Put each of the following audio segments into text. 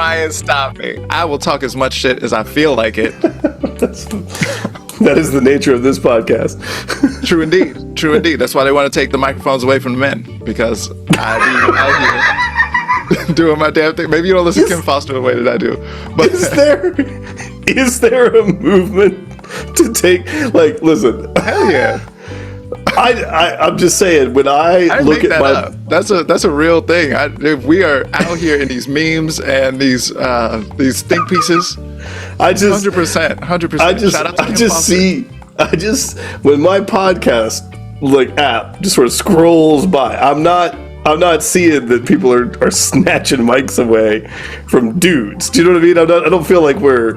try and stop me. I will talk as much shit as I feel like it. That is the nature of this podcast. True indeed. True indeed. That's why they want to take the microphones away from the men, because I be out here doing my damn thing. Maybe you don't listen to Kim Foster the way that I do. But is there a movement to take, like, listen, hell yeah. I'm just saying, when I look at my up. That's a real thing. If we are out here in these memes and these think pieces, I just 100%. I just when my podcast like app just sort of scrolls by, I'm not seeing that people are snatching mics away from dudes. Do you know what I mean? I don't feel like we're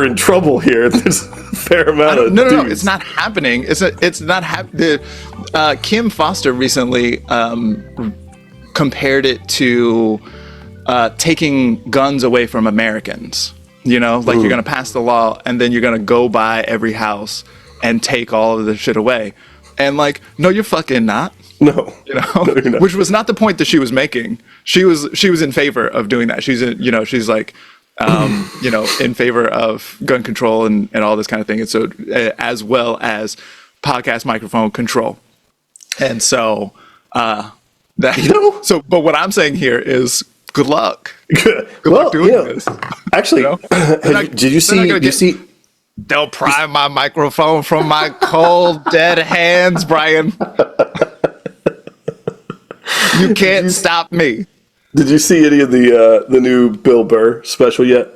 in trouble here. There's a fair amount of dudes. No, it's not happening. It's not happening. Kim Foster recently compared it to taking guns away from Americans. You know, like you're going to pass the law and then you're going to go by every house and take all of the shit away. And like, no, you're fucking not. No. You know, no, which was not the point that she was making. She was in favor of doing that. She's like, in favor of gun control and all this kind of thing. And so, as well as podcast microphone control. And so, but what I'm saying here is good luck. Good luck doing this. Actually, did you see? They'll pry my microphone from my cold, dead hands, Brian. You can't stop me. Did you see any of the new Bill Burr special yet?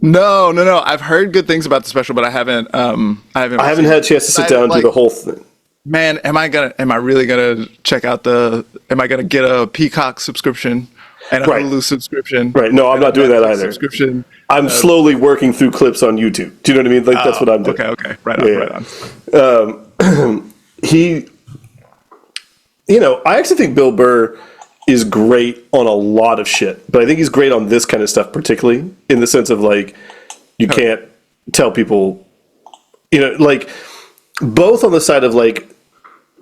No. I've heard good things about the special, but I haven't had a chance to sit down and do the whole thing. Man, am I really gonna check out am I gonna get a Peacock subscription and a Hulu subscription? Right. No, I'm not doing that either. Subscription. I'm slowly working through clips on YouTube. Do you know what I mean? Like, that's what I'm doing. Okay. Right on. He, I actually think Bill Burr is great on a lot of shit, but I think he's great on this kind of stuff, particularly in the sense of like, you can't tell people, like, both on the side of like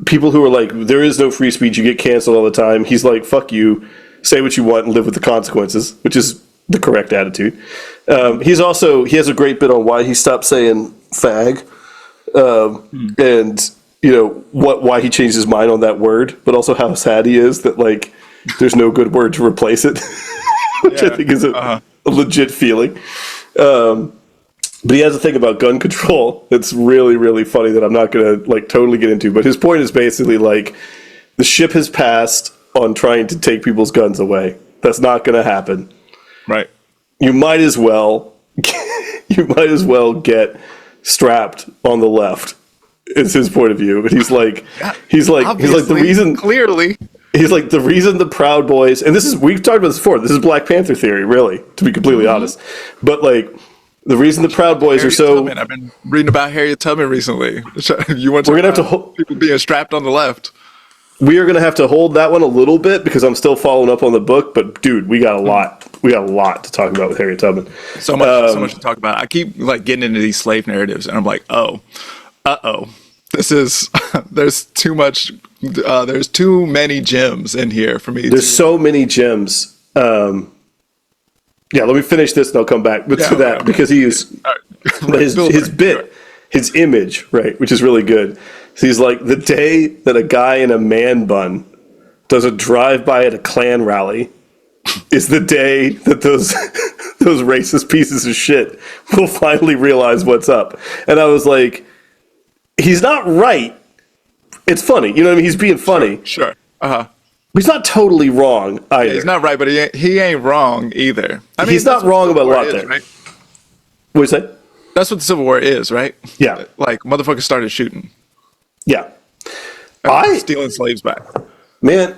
people who are like, there is no free speech, you get canceled all the time. He's like, fuck you, say what you want and live with the consequences, which is the correct attitude. He has a great bit on why he stopped saying fag, and why he changed his mind on that word, but also how sad he is that like there's no good word to replace it, which I think is a legit feeling. But he has a thing about gun control that's really, really funny that I'm not going to like totally get into. But his point is basically like the ship has passed on trying to take people's guns away. That's not going to happen. Right. You might as well get strapped on the left. Is his point of view. But he's like the reason clearly. He's like, the reason the Proud Boys, and we've talked about this before, this is Black Panther theory, really, to be completely honest. But like, the reason the Proud Boys are so... Tubman. I've been reading about Harriet Tubman recently. We're going to have to people being strapped on the left. We are going to have to hold that one a little bit because I'm still following up on the book. But dude, we got a lot. We got a lot to talk about with Harriet Tubman. So much to talk about. I keep like getting into these slave narratives, and I'm like, this is there's too much. There's too many gems in here for me. There's so many gems. Let me finish this and I'll come back to that because he is his image, right, which is really good. So he's like, the day that a guy in a man bun does a drive-by at a Klan rally is the day that those racist pieces of shit will finally realize what's up. And I was like, he's not right. It's funny. You know what I mean? He's being funny. Sure. He's not totally wrong either. Yeah, he's not right, but he ain't wrong either. I mean, he's not wrong about a lot there. Right? What do you say? That's what the Civil War is, right? Yeah. Like, motherfuckers started shooting. Yeah. Stealing slaves back. Man,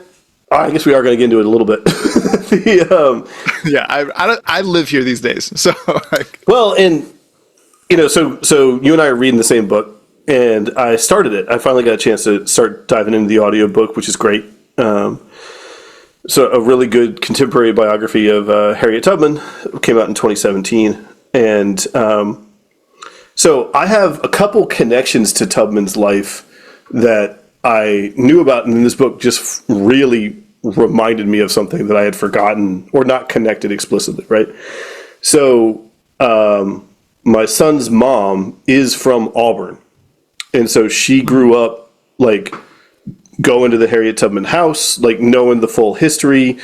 I guess we are going to get into it a little bit. I live here these days. So, well, and, so you and I are reading the same book. And I started it. I finally got a chance to start diving into the audiobook, which is great. So a really good contemporary biography of Harriet Tubman came out in 2017. And so I have a couple connections to Tubman's life that I knew about, and this book just really reminded me of something that I had forgotten or not connected explicitly, right? So my son's mom is from Auburn. And so she grew up, like, going to the Harriet Tubman house, like, knowing the full history.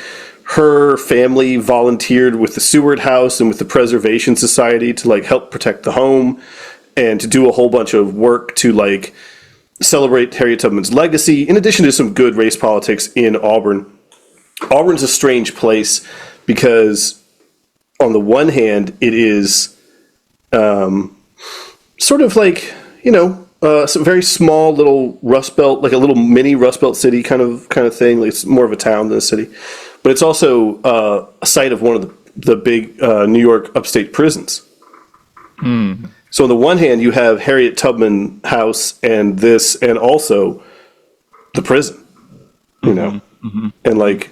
Her family volunteered with the Seward House and with the Preservation Society to, like, help protect the home and to do a whole bunch of work to, like, celebrate Harriet Tubman's legacy, in addition to some good race politics in Auburn. Auburn's a strange place because, on the one hand, it is sort of like, you know, some very small little Rust Belt, like a little mini Rust Belt city kind of thing. Like, it's more of a town than a city. But it's also a site of one of the big New York upstate prisons. So on the one hand, you have Harriet Tubman House and this, and also the prison, you know, and like,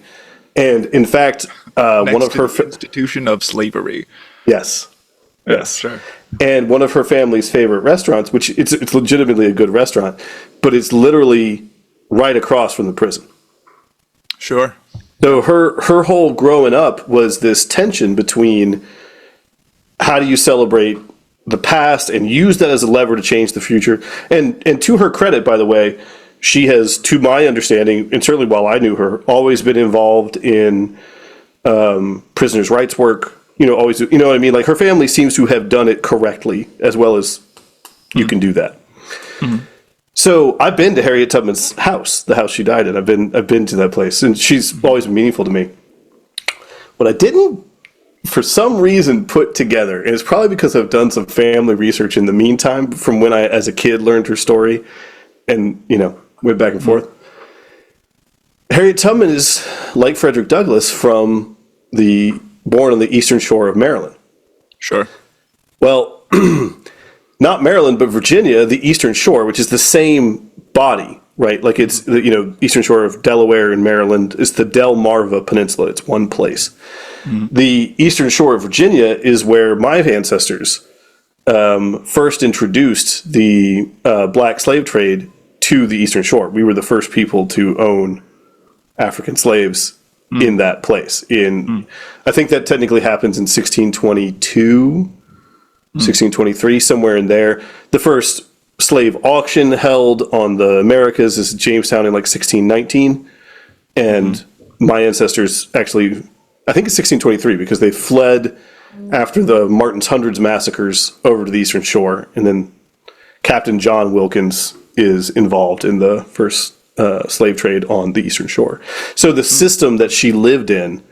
and in fact, one of her institution of slavery. Yes, yes, sure. And one of her family's favorite restaurants, which it's legitimately a good restaurant, but it's literally right across from the prison. Sure. So her whole growing up was this tension between how do you celebrate the past and use that as a lever to change the future. And to her credit, by the way, she has, to my understanding, and certainly while I knew her, always been involved in prisoners' rights work. You know, always, you know what I mean? Like, her family seems to have done it correctly, as well as you can do that. So I've been to Harriet Tubman's house, the house she died in. I've been to that place, and she's always been meaningful to me. What I didn't, for some reason, put together, and it's probably because I've done some family research in the meantime from when I, as a kid, learned her story, and, you know, went back and forth. Harriet Tubman is, like Frederick Douglass, born on the eastern shore of Maryland. Sure. Well, not Maryland, but Virginia, the eastern shore, which is the same body, right? Like, it's, you know, eastern shore of Delaware and Maryland is the Delmarva Peninsula. It's one place. The eastern shore of Virginia is where my ancestors first introduced the black slave trade to the eastern shore. We were the first people to own African slaves in that place. I think that technically happens in 1622, 1623, somewhere in there. The first slave auction held on the Americas is Jamestown in like 1619. And my ancestors actually, I think it's 1623, because they fled after the Martin's Hundreds massacres over to the eastern shore. And then Captain John Wilkins is involved in the first slave trade on the eastern shore. So the system that she lived in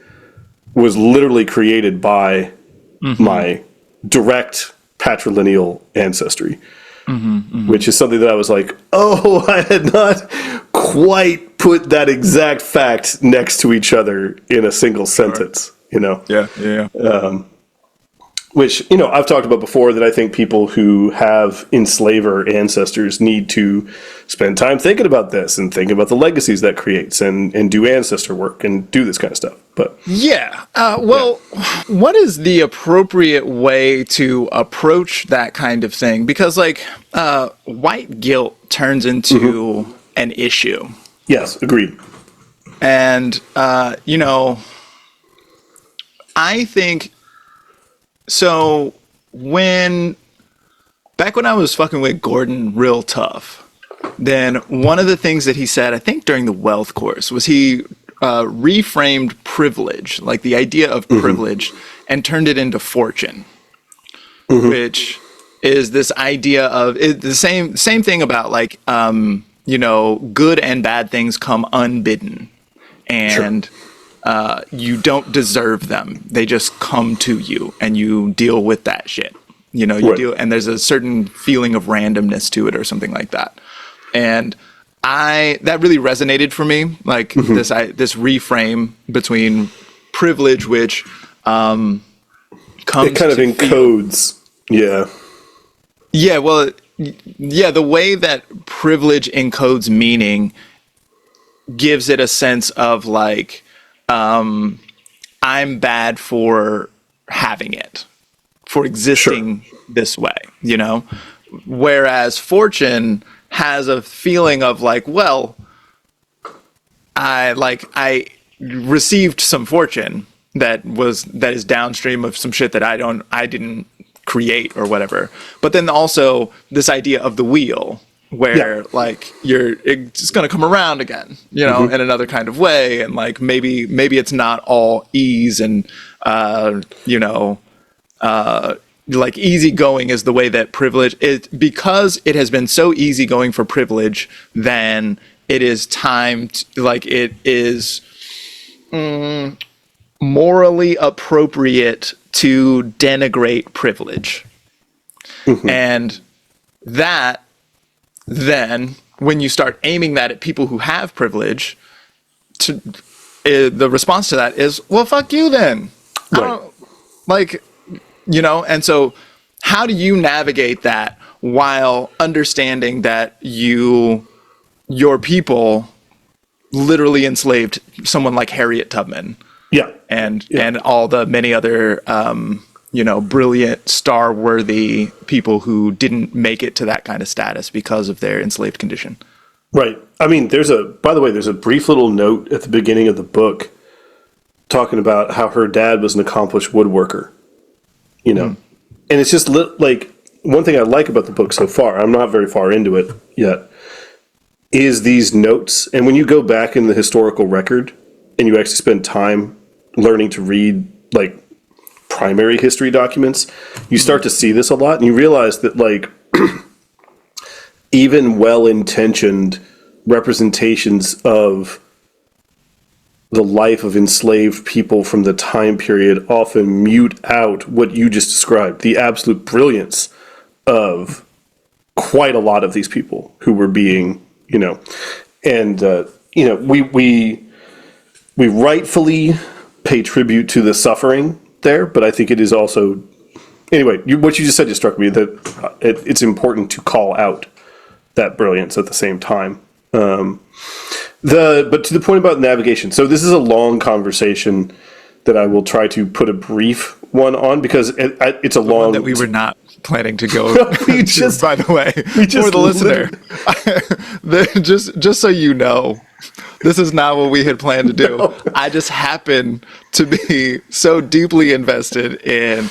was literally created by my direct patrilineal ancestry, which is something that I was like, oh, I had not quite put that exact fact next to each other in a single sentence, you know? Yeah. Which, you know, I've talked about before, that I think people who have enslaver ancestors need to spend time thinking about this and think about the legacies that creates and do ancestor work and do this kind of stuff. But yeah. What is the appropriate way to approach that kind of thing? Because, like, white guilt turns into an issue. Yes, agreed. And, you know, I think... So back when I was fucking with Gordon real tough, then one of the things that he said, I think during the wealth course, was he reframed privilege, like the idea of privilege, and turned it into fortune, which is this idea of the same thing about, like, you know, good and bad things come unbidden, and you don't deserve them. They just come to you, and you deal with that shit. You know, you deal, and there's a certain feeling of randomness to it, or something like that. And that really resonated for me, like this reframe between privilege, which comes. It kind of encodes, yeah. Well, yeah, the way that privilege encodes meaning gives it a sense of, like, I'm bad for having it, for existing this way, you know? Whereas fortune has a feeling of, like, well, I received some fortune that is downstream of some shit that I didn't create or whatever. But then also this idea of the wheel, where like it's going to come around again, in another kind of way, and like maybe it's not all ease and like easygoing is the way that privilege is, because it has been so easygoing for privilege. Then it is time to, like, it is morally appropriate to denigrate privilege. And that, then when you start aiming that at people who have privilege, the response to that is, well, fuck you then. I don't, like, and so how do you navigate that while understanding that your people literally enslaved someone like Harriet Tubman? And all the many other, brilliant, star-worthy people who didn't make it to that kind of status because of their enslaved condition. Right. I mean, there's a brief little note at the beginning of the book talking about how her dad was an accomplished woodworker, and it's just like, one thing I like about the book so far, I'm not very far into it yet, is these notes. And when you go back in the historical record and you actually spend time learning to read like primary history documents, you start to see this a lot, and you realize that like even well-intentioned representations of the life of enslaved people from the time period often mute out what you just described, the absolute brilliance of quite a lot of these people who were being, we rightfully pay tribute to the suffering there, but I think it is also, anyway, what you just said just struck me, that it's important to call out that brilliance at the same time. But to the point about navigation, so this is a long conversation that I will try to put a brief one on, because it's a long one that we were not planning to go to, by the way, for the listener. just so you know, this is not what we had planned to do. No. I just happen to be so deeply invested in,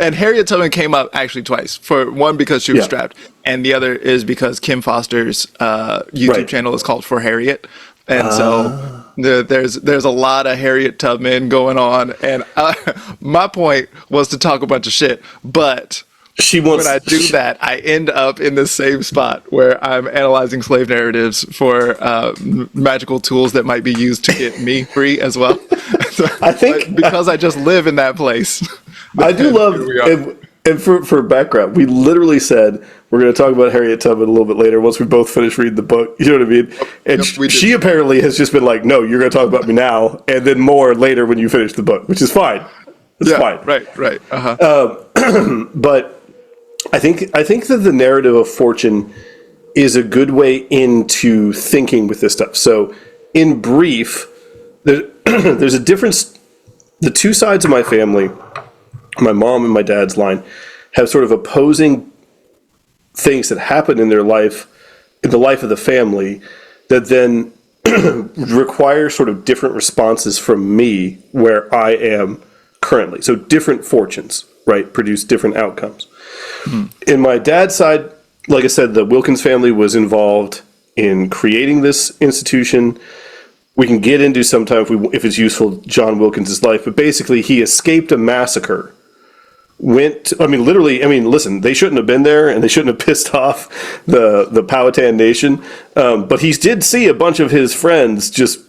and Harriet Tubman came up actually twice. For one, because she was strapped, and the other is because Kim Foster's YouTube channel is called For Harriet, and so there's a lot of Harriet Tubman going on. And my point was to talk a bunch of shit, but when I do that, I end up in the same spot where I'm analyzing slave narratives for magical tools that might be used to get me free as well. So, I think because I just live in that place. I do love, and for background, we literally said we're going to talk about Harriet Tubman a little bit later once we both finish reading the book. You know what I mean? And she apparently has just been like, no, you're going to talk about me now, and then more later when you finish the book, which is fine. It's fine. Right. But I think that the narrative of fortune is a good way into thinking with this stuff. So, in brief, there's a difference. The two sides of my family, my mom and my dad's line, have sort of opposing things that happen in their life, in the life of the family, that then require sort of different responses from me where I am currently. So different fortunes, right, produce different outcomes. In my dad's side, like I said, the Wilkins family was involved in creating this institution. We can get into sometime if it's useful, John Wilkins' life, but basically he escaped a massacre. Listen, they shouldn't have been there, and they shouldn't have pissed off the Powhatan Nation. But he did see a bunch of his friends just,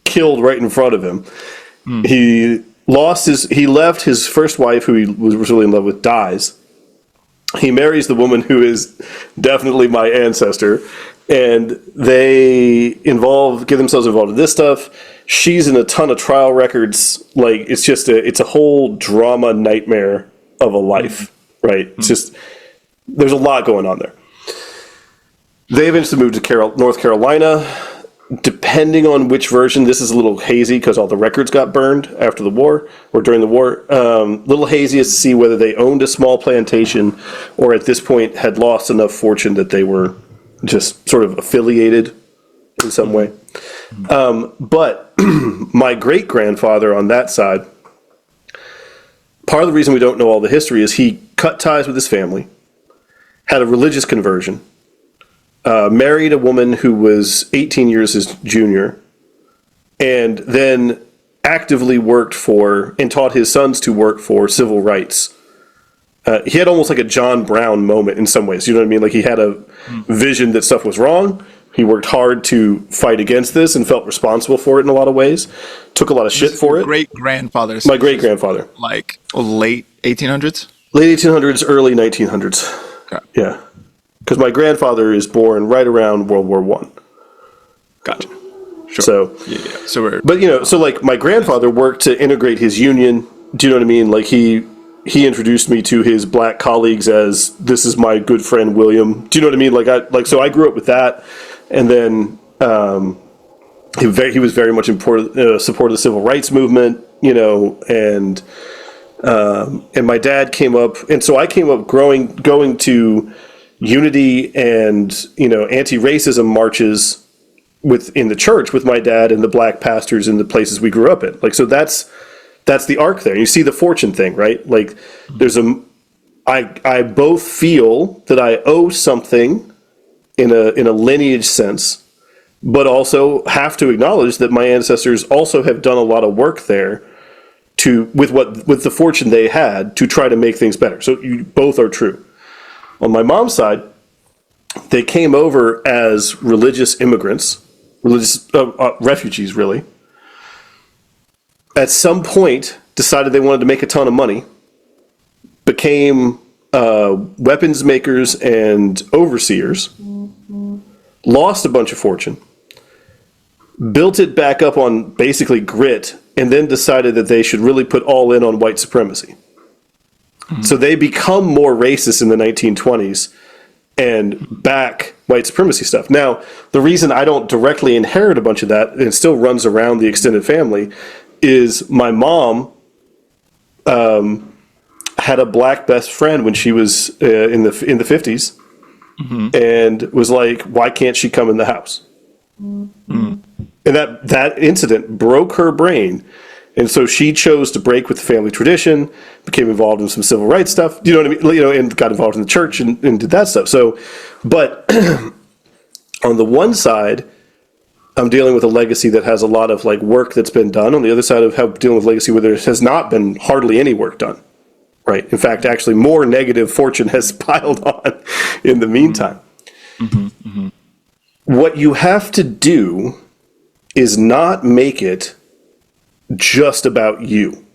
killed right in front of him. He left his first wife, who he was really in love with, dies. He marries the woman who is definitely my ancestor, and they get themselves involved in this stuff. She's in a ton of trial records. Like, it's a whole drama nightmare of a life, right? It's just, there's a lot going on there. They eventually moved to North Carolina. Depending on which version, this is a little hazy because all the records got burned after the war or during the war. Little hazy as to see whether they owned a small plantation or at this point had lost enough fortune that they were just sort of affiliated in some way. But my great-grandfather on that side, part of the reason we don't know all the history is he cut ties with his family, had a religious conversion, married a woman who was 18 years his junior, and then actively worked for and taught his sons to work for civil rights. He had almost like a John Brown moment in some ways. You know what I mean? Like he had a vision that stuff was wrong. He worked hard to fight against this and felt responsible for it in a lot of ways. Took a lot of shit for it. Great-grandfather. My great-grandfather. Like late 1800s? Late 1800s, early 1900s. Okay. Yeah. Because my grandfather is born right around World War I. Gotcha. Sure. So, yeah. So we're... But, so like my grandfather worked to integrate his union. Do you know what I mean? Like he introduced me to his black colleagues as, this is my good friend William. Do you know what I mean? So I grew up with that. And then he was very much support of the civil rights movement, and my dad came up, and so I came up going to unity and anti-racism marches in the church with my dad and the black pastors in the places we grew up in. Like, so that's the arc there. You see the fortune thing, right? Like I both feel that I owe something in a lineage sense, but also have to acknowledge that my ancestors also have done a lot of work there with the fortune they had to try to make things better. So both are true. On my mom's side, they came over as religious immigrants, refugees, really. At some point, decided they wanted to make a ton of money, became weapons makers and overseers, lost a bunch of fortune, built it back up on basically grit, and then decided that they should really put all in on white supremacy. Mm-hmm. So they become more racist in the 1920s and back white supremacy stuff. Now, the reason I don't directly inherit a bunch of that, and it still runs around the extended family, is my mom had a black best friend when she was in the 50s, mm-hmm. and was like, why can't she come in the house? Mm-hmm. And that incident broke her brain. And so she chose to break with the family tradition, became involved in some civil rights stuff, you know what I mean? And got involved in the church and did that stuff. So, but on the one side, I'm dealing with a legacy that has a lot of like work that's been done. On the other side of dealing with legacy where there has not been hardly any work done. Right. In fact, actually more negative fortune has piled on in the meantime. Mm-hmm. Mm-hmm. What you have to do is not make it just about you.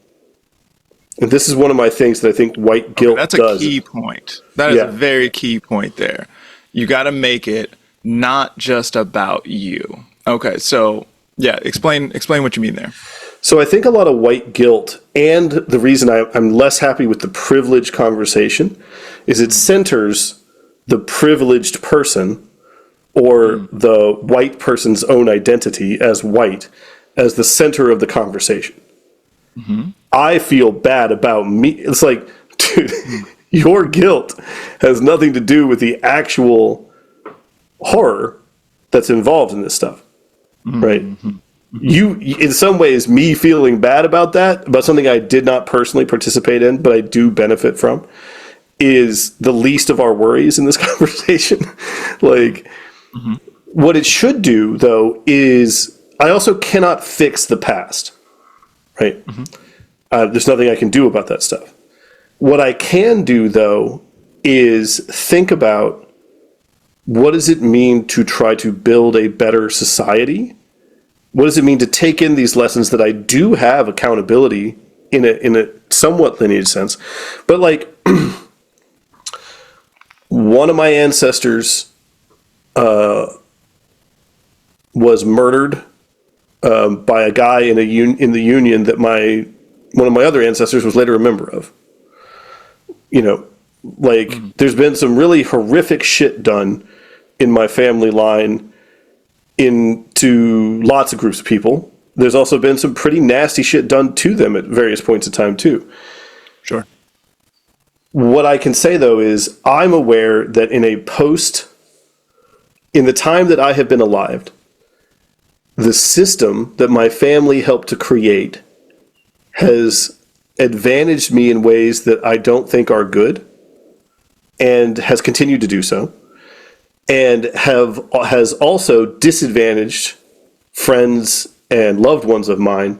And this is one of my things that I think white guilt does. That's a key point. That is a very key point there. You got to make it not just about you. Okay, so explain what you mean there. So I think a lot of white guilt, and the reason I'm less happy with the privilege conversation, is it centers the privileged person or the white person's own identity as white as the center of the conversation. Mm-hmm. I feel bad about me. It's like, dude, your guilt has nothing to do with the actual horror that's involved in this stuff, mm-hmm. right? Mm-hmm. You, in some ways, me feeling bad about that, about something I did not personally participate in, but I do benefit from, is the least of our worries in this conversation. Like, mm-hmm. what it should do, though, is I also cannot fix the past, right? Mm-hmm. There's nothing I can do about that stuff. What I can do, though, is think about what does it mean to try to build a better society? What does it mean to take in these lessons that I do have accountability in a somewhat lineage sense? But like, one of my ancestors was murdered by a guy in the union that one of my other ancestors was later a member of. There's been some really horrific shit done in my family line into lots of groups of people. There's also been some pretty nasty shit done to them at various points in time too. Sure. What I can say though is I'm aware that in the time that I have been alive, the system that my family helped to create has advantaged me in ways that I don't think are good, and has continued to do so, and has also disadvantaged friends and loved ones of mine,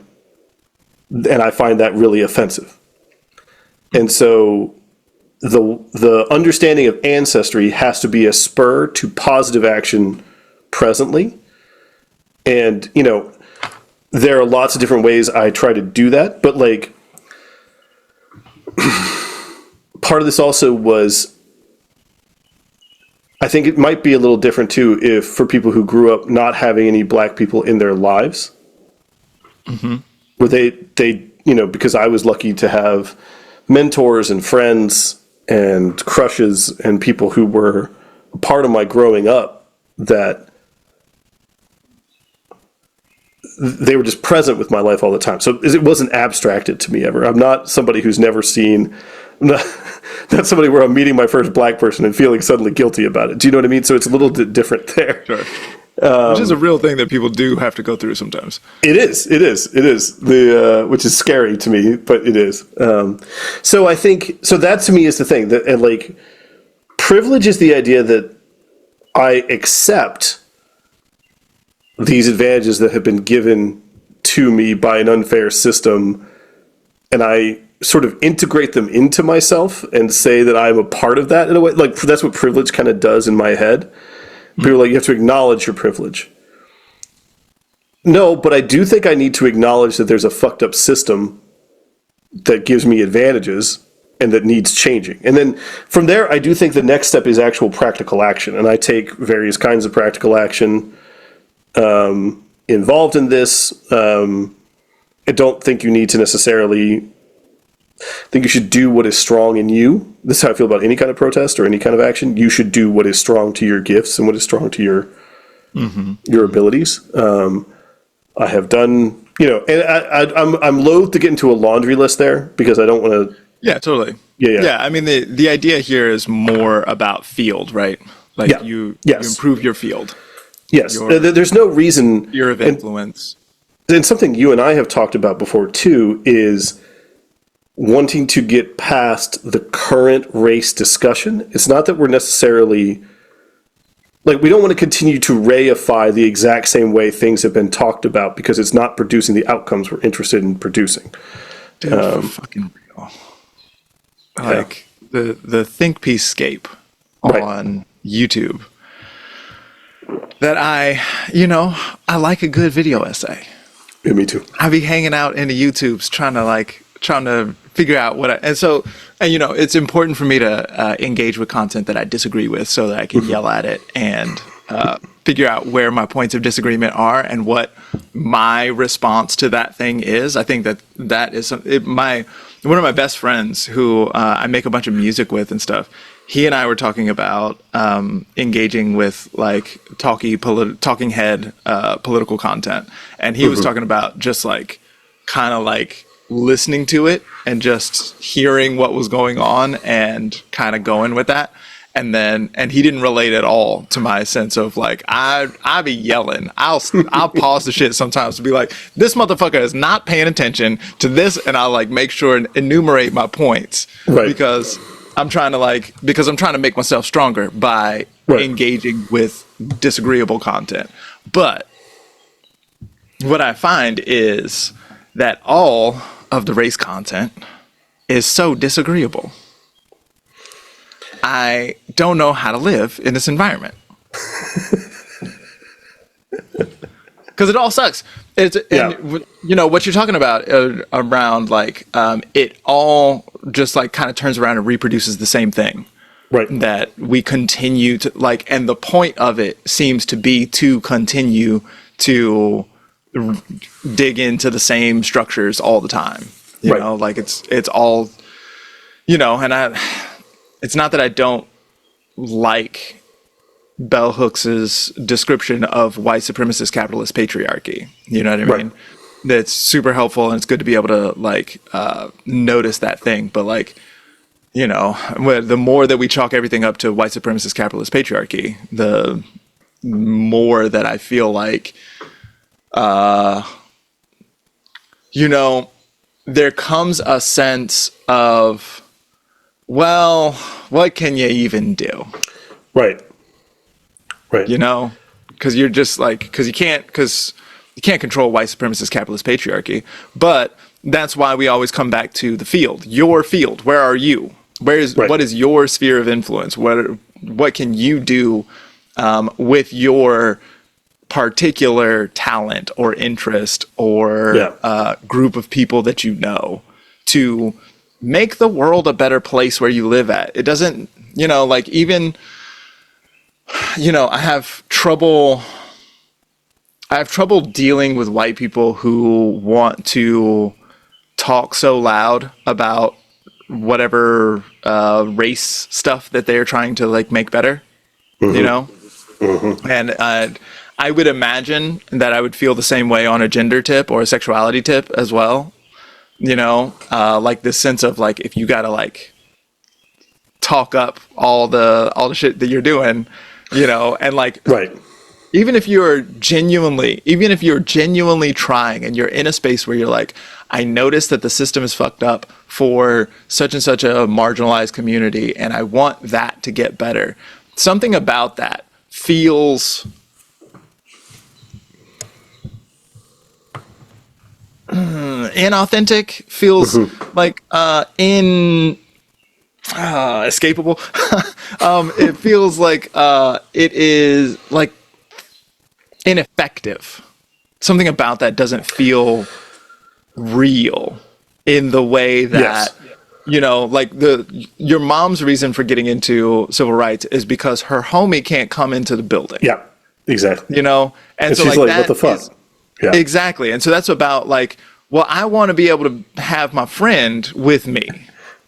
and I find that really offensive. And so the understanding of ancestry has to be a spur to positive action presently. And, you know, there are lots of different ways I try to do that, but like part of this also was, I think it might be a little different too if for people who grew up not having any black people in their lives, where they, you know, because I was lucky to have mentors and friends and crushes and people who were a part of my growing up, that they were just present with my life all the time. So it wasn't abstracted to me ever. I'm not somebody who's never seen, not somebody where I'm meeting my first black person and feeling suddenly guilty about it. Do you know what I mean? So it's a little different there. Sure. Which is a real thing that people do have to go through sometimes. It is. Which is scary to me, but it is. So I think, so that to me is the thing that, and like, privilege is the idea that I accept these advantages that have been given to me by an unfair system, and I sort of integrate them into myself and say that I'm a part of that in a way. Like, that's what privilege kind of does in my head. People are like, you have to acknowledge your privilege. No, but I do think I need to acknowledge that there's a fucked up system that gives me advantages and that needs changing. And then from there, I do think the next step is actual practical action. And I take various kinds of practical action involved in this. I don't think you need to necessarily, I think you should do what is strong in you. This is how I feel about any kind of protest or any kind of action. You should do what is strong to your gifts and what is strong to your abilities. I have done, you know, and I'm loath to get into a laundry list there because I don't want to. Yeah, totally. Yeah. I mean, the idea here is more about field, right? Like you improve your field. Yes. There's no reason. Sphere of influence. And something you and I have talked about before too is wanting to get past the current race discussion. It's not that we're necessarily, like, we don't want to continue to reify the exact same way things have been talked about because it's not producing the outcomes we're interested in producing. Dude, fucking real. Like the Think Peacescape on YouTube. That I like a good video essay. Yeah, me too. I be hanging out in the YouTubes trying to figure out it's important for me to engage with content that I disagree with so that I can yell at it and figure out where my points of disagreement are and what my response to that thing is. I think that is one of my best friends who I make a bunch of music with and stuff. He and I were talking about engaging with like talking head political content, and he was talking about just like kind of like listening to it and just hearing what was going on and kind of going with that. And he didn't relate at all to my sense of like, I be yelling. I'll pause the shit sometimes to be like, this motherfucker is not paying attention to this. And I'll like make sure and enumerate my points because I'm trying to make myself stronger by engaging with disagreeable content. But what I find is that all of the race content is so disagreeable. I don't know how to live in this environment. Because it all sucks. And, you know, what you're talking about around like it all just like kind of turns around and reproduces the same thing. Right. That we continue to like, and the point of it seems to be to continue to dig into the same structures all the time. You know, like it's all, you know, and it's not that I don't like Bell Hooks's description of white supremacist capitalist patriarchy. You know what I mean? That's super helpful, and it's good to be able to like notice that thing. But like, you know, the more that we chalk everything up to white supremacist capitalist patriarchy, the more that I feel like you know, there comes a sense of, well, what can you even do? Right. You know, because you're just like, because you can't control white supremacist capitalist patriarchy. But that's why we always come back to the field. Your field. Where are you? What is your sphere of influence? What can you do with your particular talent or interest or group of people that you know to make the world a better place where you live at? It doesn't, you know, like even, you know, I have trouble dealing with white people who want to talk so loud about whatever race stuff that they're trying to like make better, you know? And I would imagine that I would feel the same way on a gender tip or a sexuality tip as well. You know, like this sense of like, if you gotta like talk up all the shit that you're doing, you know, and like, even if you're genuinely trying and you're in a space where you're like, I noticed that the system is fucked up for such and such a marginalized community, and I want that to get better. Something about that feels inauthentic, feels like escapable. It feels like it is like ineffective. Something about that doesn't feel real in the way that you know, like your mom's reason for getting into civil rights is because her homie can't come into the building. Yeah, exactly. You know, and so she's like what the fuck? Exactly. And so that's about like, well, I want to be able to have my friend with me.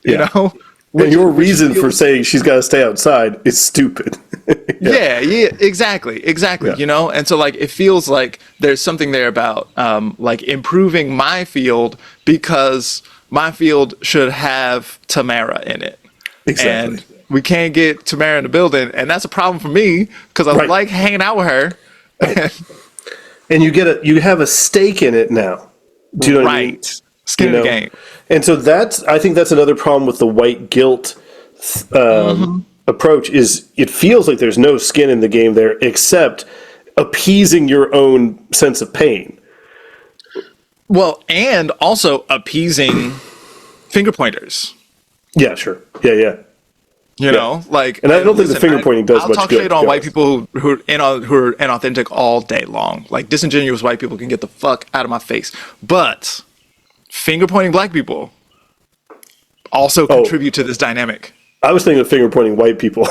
You know. And your reason for saying she's got to stay outside is stupid. Exactly. You know, and so like it feels like there's something there about like improving my field because my field should have Tamara in it. Exactly. And we can't get Tamara in the building, and that's a problem for me because I like hanging out with her. And you have a stake in it now. Do you know what I mean? Skin in the game. And so I think that's another problem with the white guilt approach is it feels like there's no skin in the game there except appeasing your own sense of pain. Well, and also appeasing finger pointers. Yeah, sure. Yeah. You know, like, and I don't think the finger pointing does much good. I'll talk shit on white people who are inauthentic all day long. Like disingenuous white people can get the fuck out of my face, but finger pointing black people also contribute to this dynamic. I was thinking of finger pointing white people,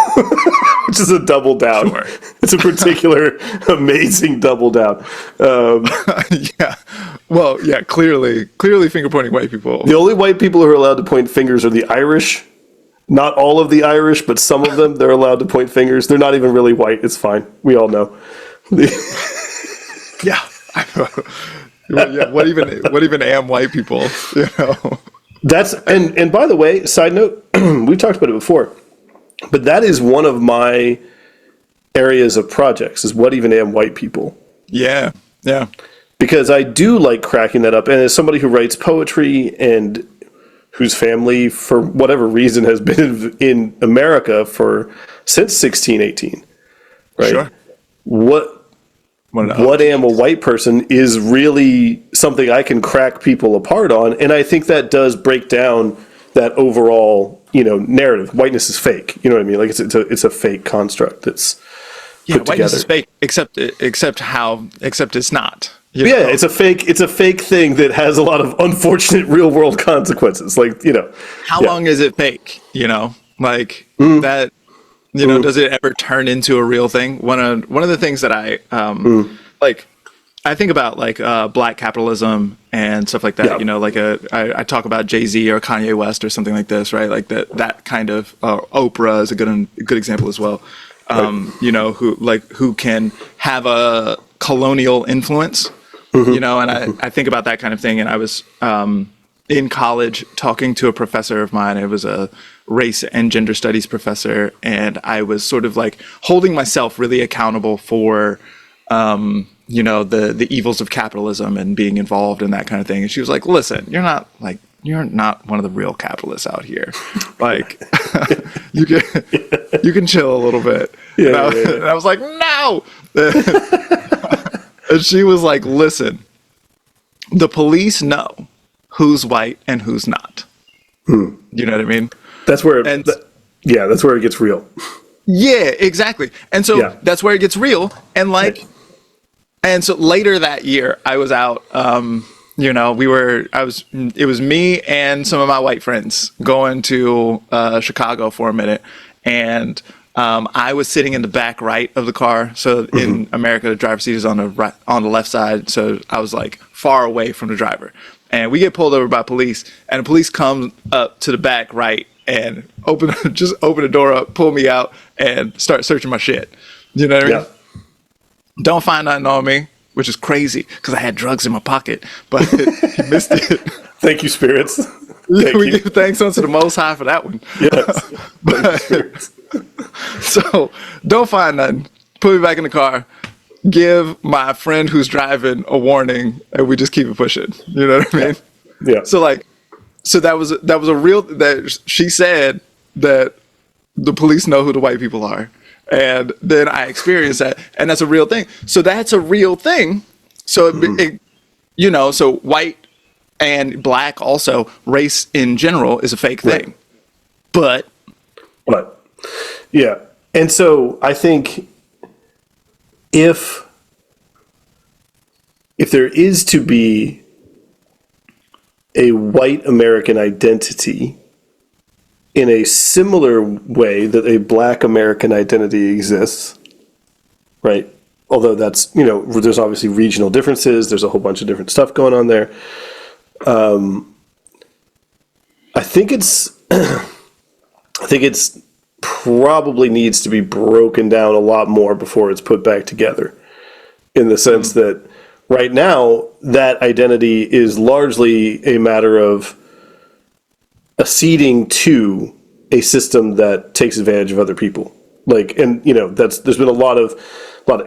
which is a double down. Sure. It's a particular amazing double down. Well, yeah, clearly finger pointing white people. The only white people who are allowed to point fingers are the Irish. Not all of the Irish, but some of them, they're allowed to point fingers. They're not even really white. It's fine. We all know. Yeah. What even am white people? You know. That's and by the way, side note, we've talked about it before, but that is one of my areas of projects is what even am white people? Yeah. Because I do like cracking that up, and as somebody who writes poetry and whose family, for whatever reason, has been in America since 1618, right? Sure. What am a white person is really something I can crack people apart on, and I think that does break down that overall, narrative. Whiteness is fake. You know what I mean? Like it's a fake construct that's put together. Whiteness is fake, except it's not. It's a fake thing that has a lot of unfortunate real world consequences. Like, how long is it fake? That. Does it ever turn into a real thing? One of the things that I I think about black capitalism and stuff like that. Yeah. I talk about Jay-Z or Kanye West or something like this, right? Like that kind of Oprah is a good example as well. Who can have a colonial influence, and I think about that kind of thing. And I was in college talking to a professor of mine. It was a race and gender studies professor, and I was sort of like holding myself really accountable for the evils of capitalism and being involved in that kind of thing. And she was like, listen, you're not one of the real capitalists out here. Like, you can chill a little bit. And I was like, no. And she was like, listen, the police know who's white and who's not. You know what I mean? That's where that's where it gets real. Yeah, exactly. And so that's where it gets real. And and so later that year I was out, it was me and some of my white friends going to Chicago for a minute. And I was sitting in the back right of the car. So in America, the driver's seat is on the left side. So I was like far away from the driver. And we get pulled over by police, and the police come up to the back right and open the door up, pull me out, and start searching my shit. You know what I mean? Yeah. Don't find nothing on me, which is crazy because I had drugs in my pocket, but he missed it. Thank you, spirits. We give thanks unto the Most High for that one. Yes. So don't find nothing. Put me back in the car. Give my friend who's driving a warning, and we just keep it pushing. You know what I mean? Yeah. So that was a real that she said that the police know who the white people are, and then I experienced that, and that's a real thing. So that's a real thing. So so white and black also, race in general is a fake thing, but yeah, and so I think. If there is to be a white American identity in a similar way that a black American identity exists, right? Although that's, there's obviously regional differences. There's a whole bunch of different stuff going on there. I think it's probably needs to be broken down a lot more before it's put back together, in the sense that right now that identity is largely a matter of acceding to a system that takes advantage of other people. There's been a lot of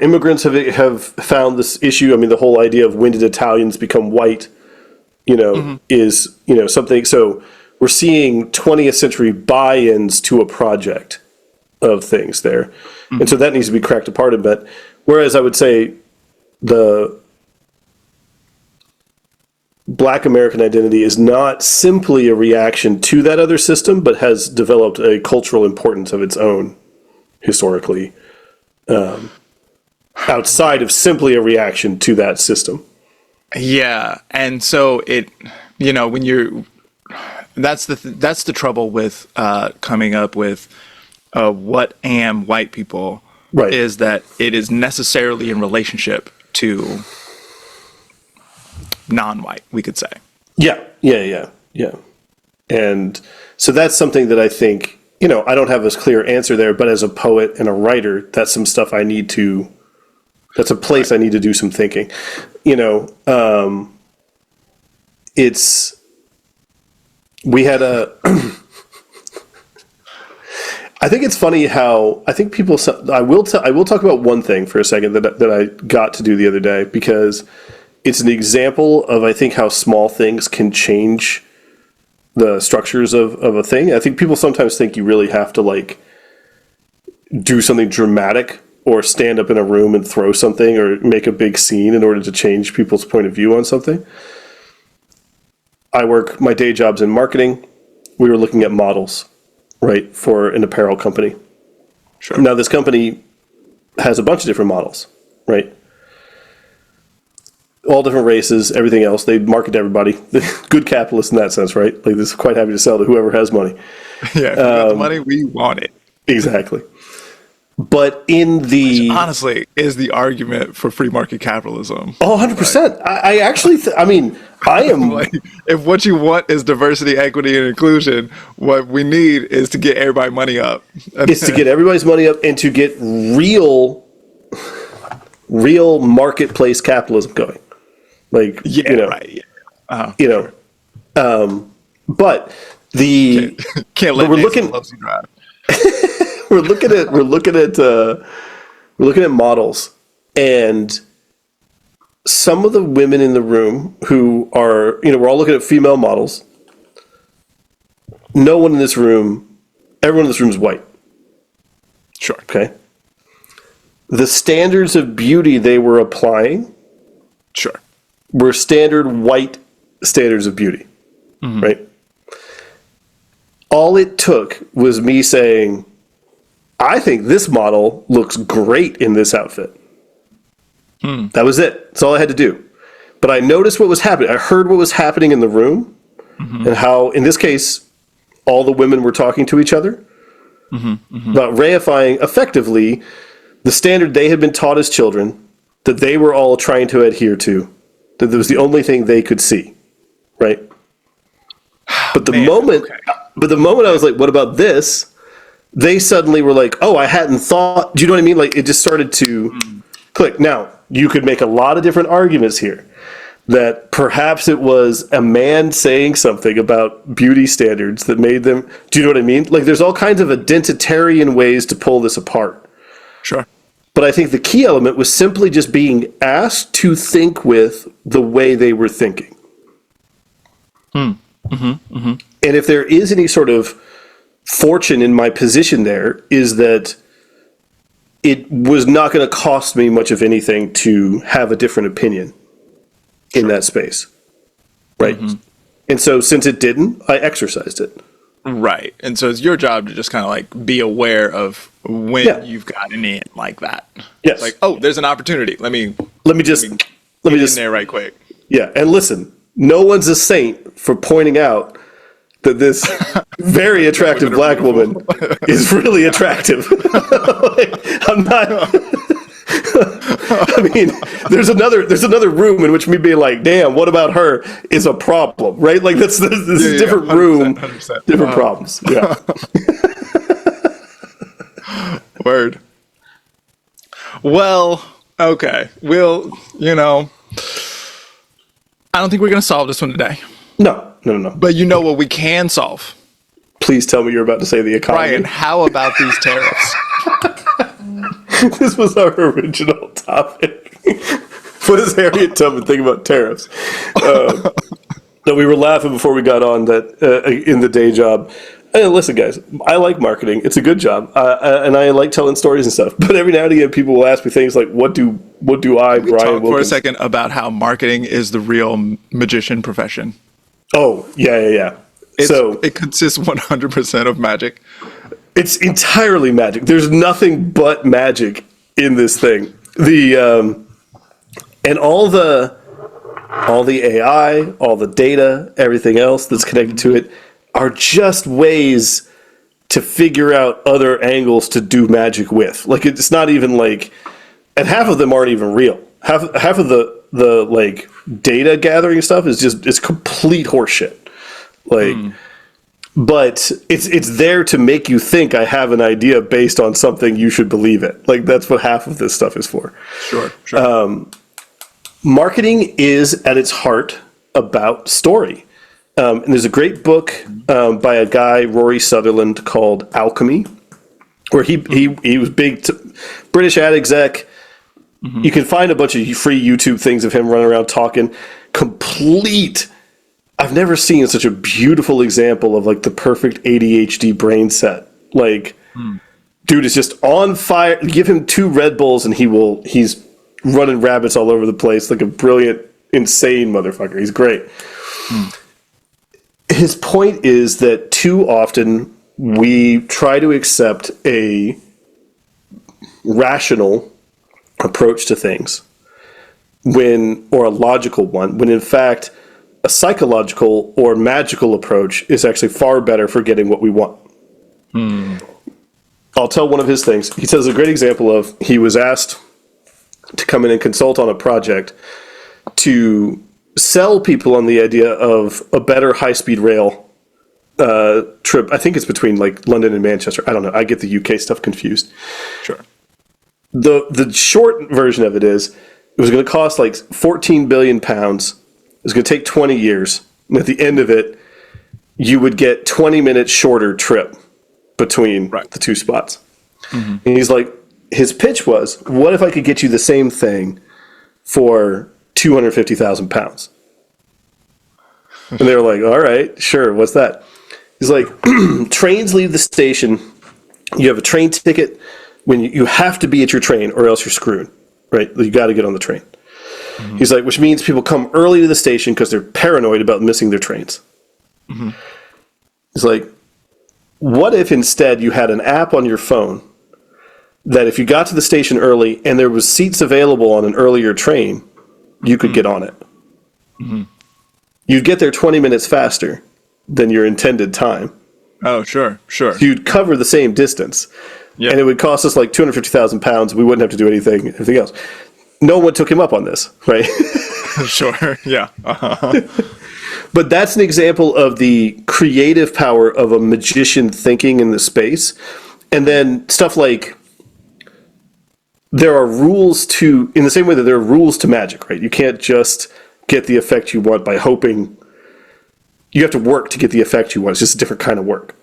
immigrants have found this issue. I mean, the whole idea of when did Italians become white, is something. So we're seeing 20th century buy-ins to a project of things there. And so that needs to be cracked apart a bit. Whereas I would say the black American identity is not simply a reaction to that other system, but has developed a cultural importance of its own historically, outside of simply a reaction to that system. Yeah. And so when you're, that's the trouble with coming up with what am white people, is that it is necessarily in relationship to non-white, we could say. Yeah. And so that's something that I think, I don't have a clear answer there, but as a poet and a writer, that's some stuff that's a place I need to do some thinking. I think it's funny how I think people. I will talk about one thing for a second that I got to do the other day, because it's an example of, I think, how small things can change the structures of a thing. I think people sometimes think you really have to do something dramatic or stand up in a room and throw something or make a big scene in order to change people's point of view on something. My day job's in marketing. We were looking at models, right, for an apparel company. Sure. Now, this company has a bunch of different models, right? All different races, everything else. They market to everybody. Good capitalists in that sense, right? This is quite happy to sell to whoever has money. Yeah, if we got the money, we want it. Exactly. But which honestly is the argument for free market capitalism. Oh, 100%. I actually, I am if what you want is diversity, equity, and inclusion, what we need is to get everybody money up. It's to get everybody's money up and to get real marketplace capitalism going. But we're looking. We're looking at models, and some of the women in the room who are, we're all looking at female models. No one in this room, everyone in this room is white. Sure. Okay. The standards of beauty they were applying were standard white standards of beauty. Right? All it took was me saying, I think this model looks great in this outfit. That was it. That's all I had to do. But I noticed what was happening. I heard what was happening in the room and how, in this case, all the women were talking to each other about reifying effectively the standard they had been taught as children, that they were all trying to adhere to, that was the only thing they could see. Right? But the moment I was like, what about this? They suddenly were like, oh, I hadn't thought. Do you know what I mean? Like, it just started to click. Now, you could make a lot of different arguments here that perhaps it was a man saying something about beauty standards that made them. Do you know what I mean? Like, there's all kinds of identitarian ways to pull this apart. Sure. But I think the key element was simply just being asked to think with the way they were thinking. And if there is any sort of fortune in my position there, is that it was not going to cost me much of anything to have a different opinion in that space. Right. And so since it didn't, I exercised it. Right. And so it's your job to just kind of like be aware of when you've gotten in like that. Yes. Like, oh, there's an opportunity. Let me just in there right quick. Yeah. And listen, no one's a saint for pointing out that this very attractive black woman is really attractive. Like, I'm not. I mean, there's another room in which me being like, "Damn, what about her?" is a problem, right? Like this is a different 100%, room, 100%. Different problems. Yeah. Word. Well, okay. We'll, I don't think we're gonna solve this one today. No. But you know what we can solve? Please tell me you're about to say the economy. Brian, how about these tariffs? This was our original topic. What does Harriet Tubman think about tariffs? No, we were laughing before we got on that in the day job. Listen, guys, I like marketing. It's a good job, and I like telling stories and stuff. But every now and again, people will ask me things like, "What do I, Brian?" Talk for a second about how marketing is the real magician profession. Oh, yeah. It consists 100% of magic. It's entirely magic. There's nothing but magic in this thing. And all the AI, all the data, everything else that's connected to it are just ways to figure out other angles to do magic with. Like, it's not even like, and half of them aren't even real. Half of the like data gathering stuff is it's complete horseshit. Like, but it's there to make you think I have an idea based on something you should believe it. Like, that's what half of this stuff is for. Sure. Marketing is at its heart about story. And there's a great book by a guy, Rory Sutherland, called Alchemy, where he was big British ad exec. You can find a bunch of free YouTube things of him running around talking. I've never seen such a beautiful example of like the perfect ADHD brain set. Like, dude is just on fire. Give him 2 Red Bulls and he's running rabbits all over the place. Like a brilliant, insane motherfucker. He's great. His point is that too often we try to accept a rational approach to things or a logical one, when in fact a psychological or magical approach is actually far better for getting what we want. I'll tell one of his things. He says a great example of, he was asked to come in and consult on a project to sell people on the idea of a better high-speed rail trip. I think it's between like London and Manchester. I don't know. I get the UK stuff confused. Sure. The short version of it is, it was going to cost like 14 billion pounds. It was going to take 20 years. And at the end of it, you would get 20 minutes shorter trip between the 2 spots. And he's like, his pitch was, what if I could get you the same thing for 250,000 pounds. And they were like, all right, sure, what's that? He's like, trains leave the station. You have a train ticket when you have to be at your train or else you're screwed, right? You got to get on the train. Mm-hmm. He's like, which means people come early to the station because they're paranoid about missing their trains. Mm-hmm. He's like, what if instead you had an app on your phone that if you got to the station early and there was seats available on an earlier train, you could get on it. Mm-hmm. You'd get there 20 minutes faster than your intended time. Oh, sure. So you'd cover the same distance. Yep. And it would cost us like 250,000 pounds. We wouldn't have to do anything else. No one took him up on this, right? Sure, yeah. Uh-huh. But that's an example of the creative power of a magician thinking in the space. And then stuff like, there are rules to, in the same way that there are rules to magic, right? You can't just get the effect you want by hoping. You have to work to get the effect you want. It's just a different kind of work.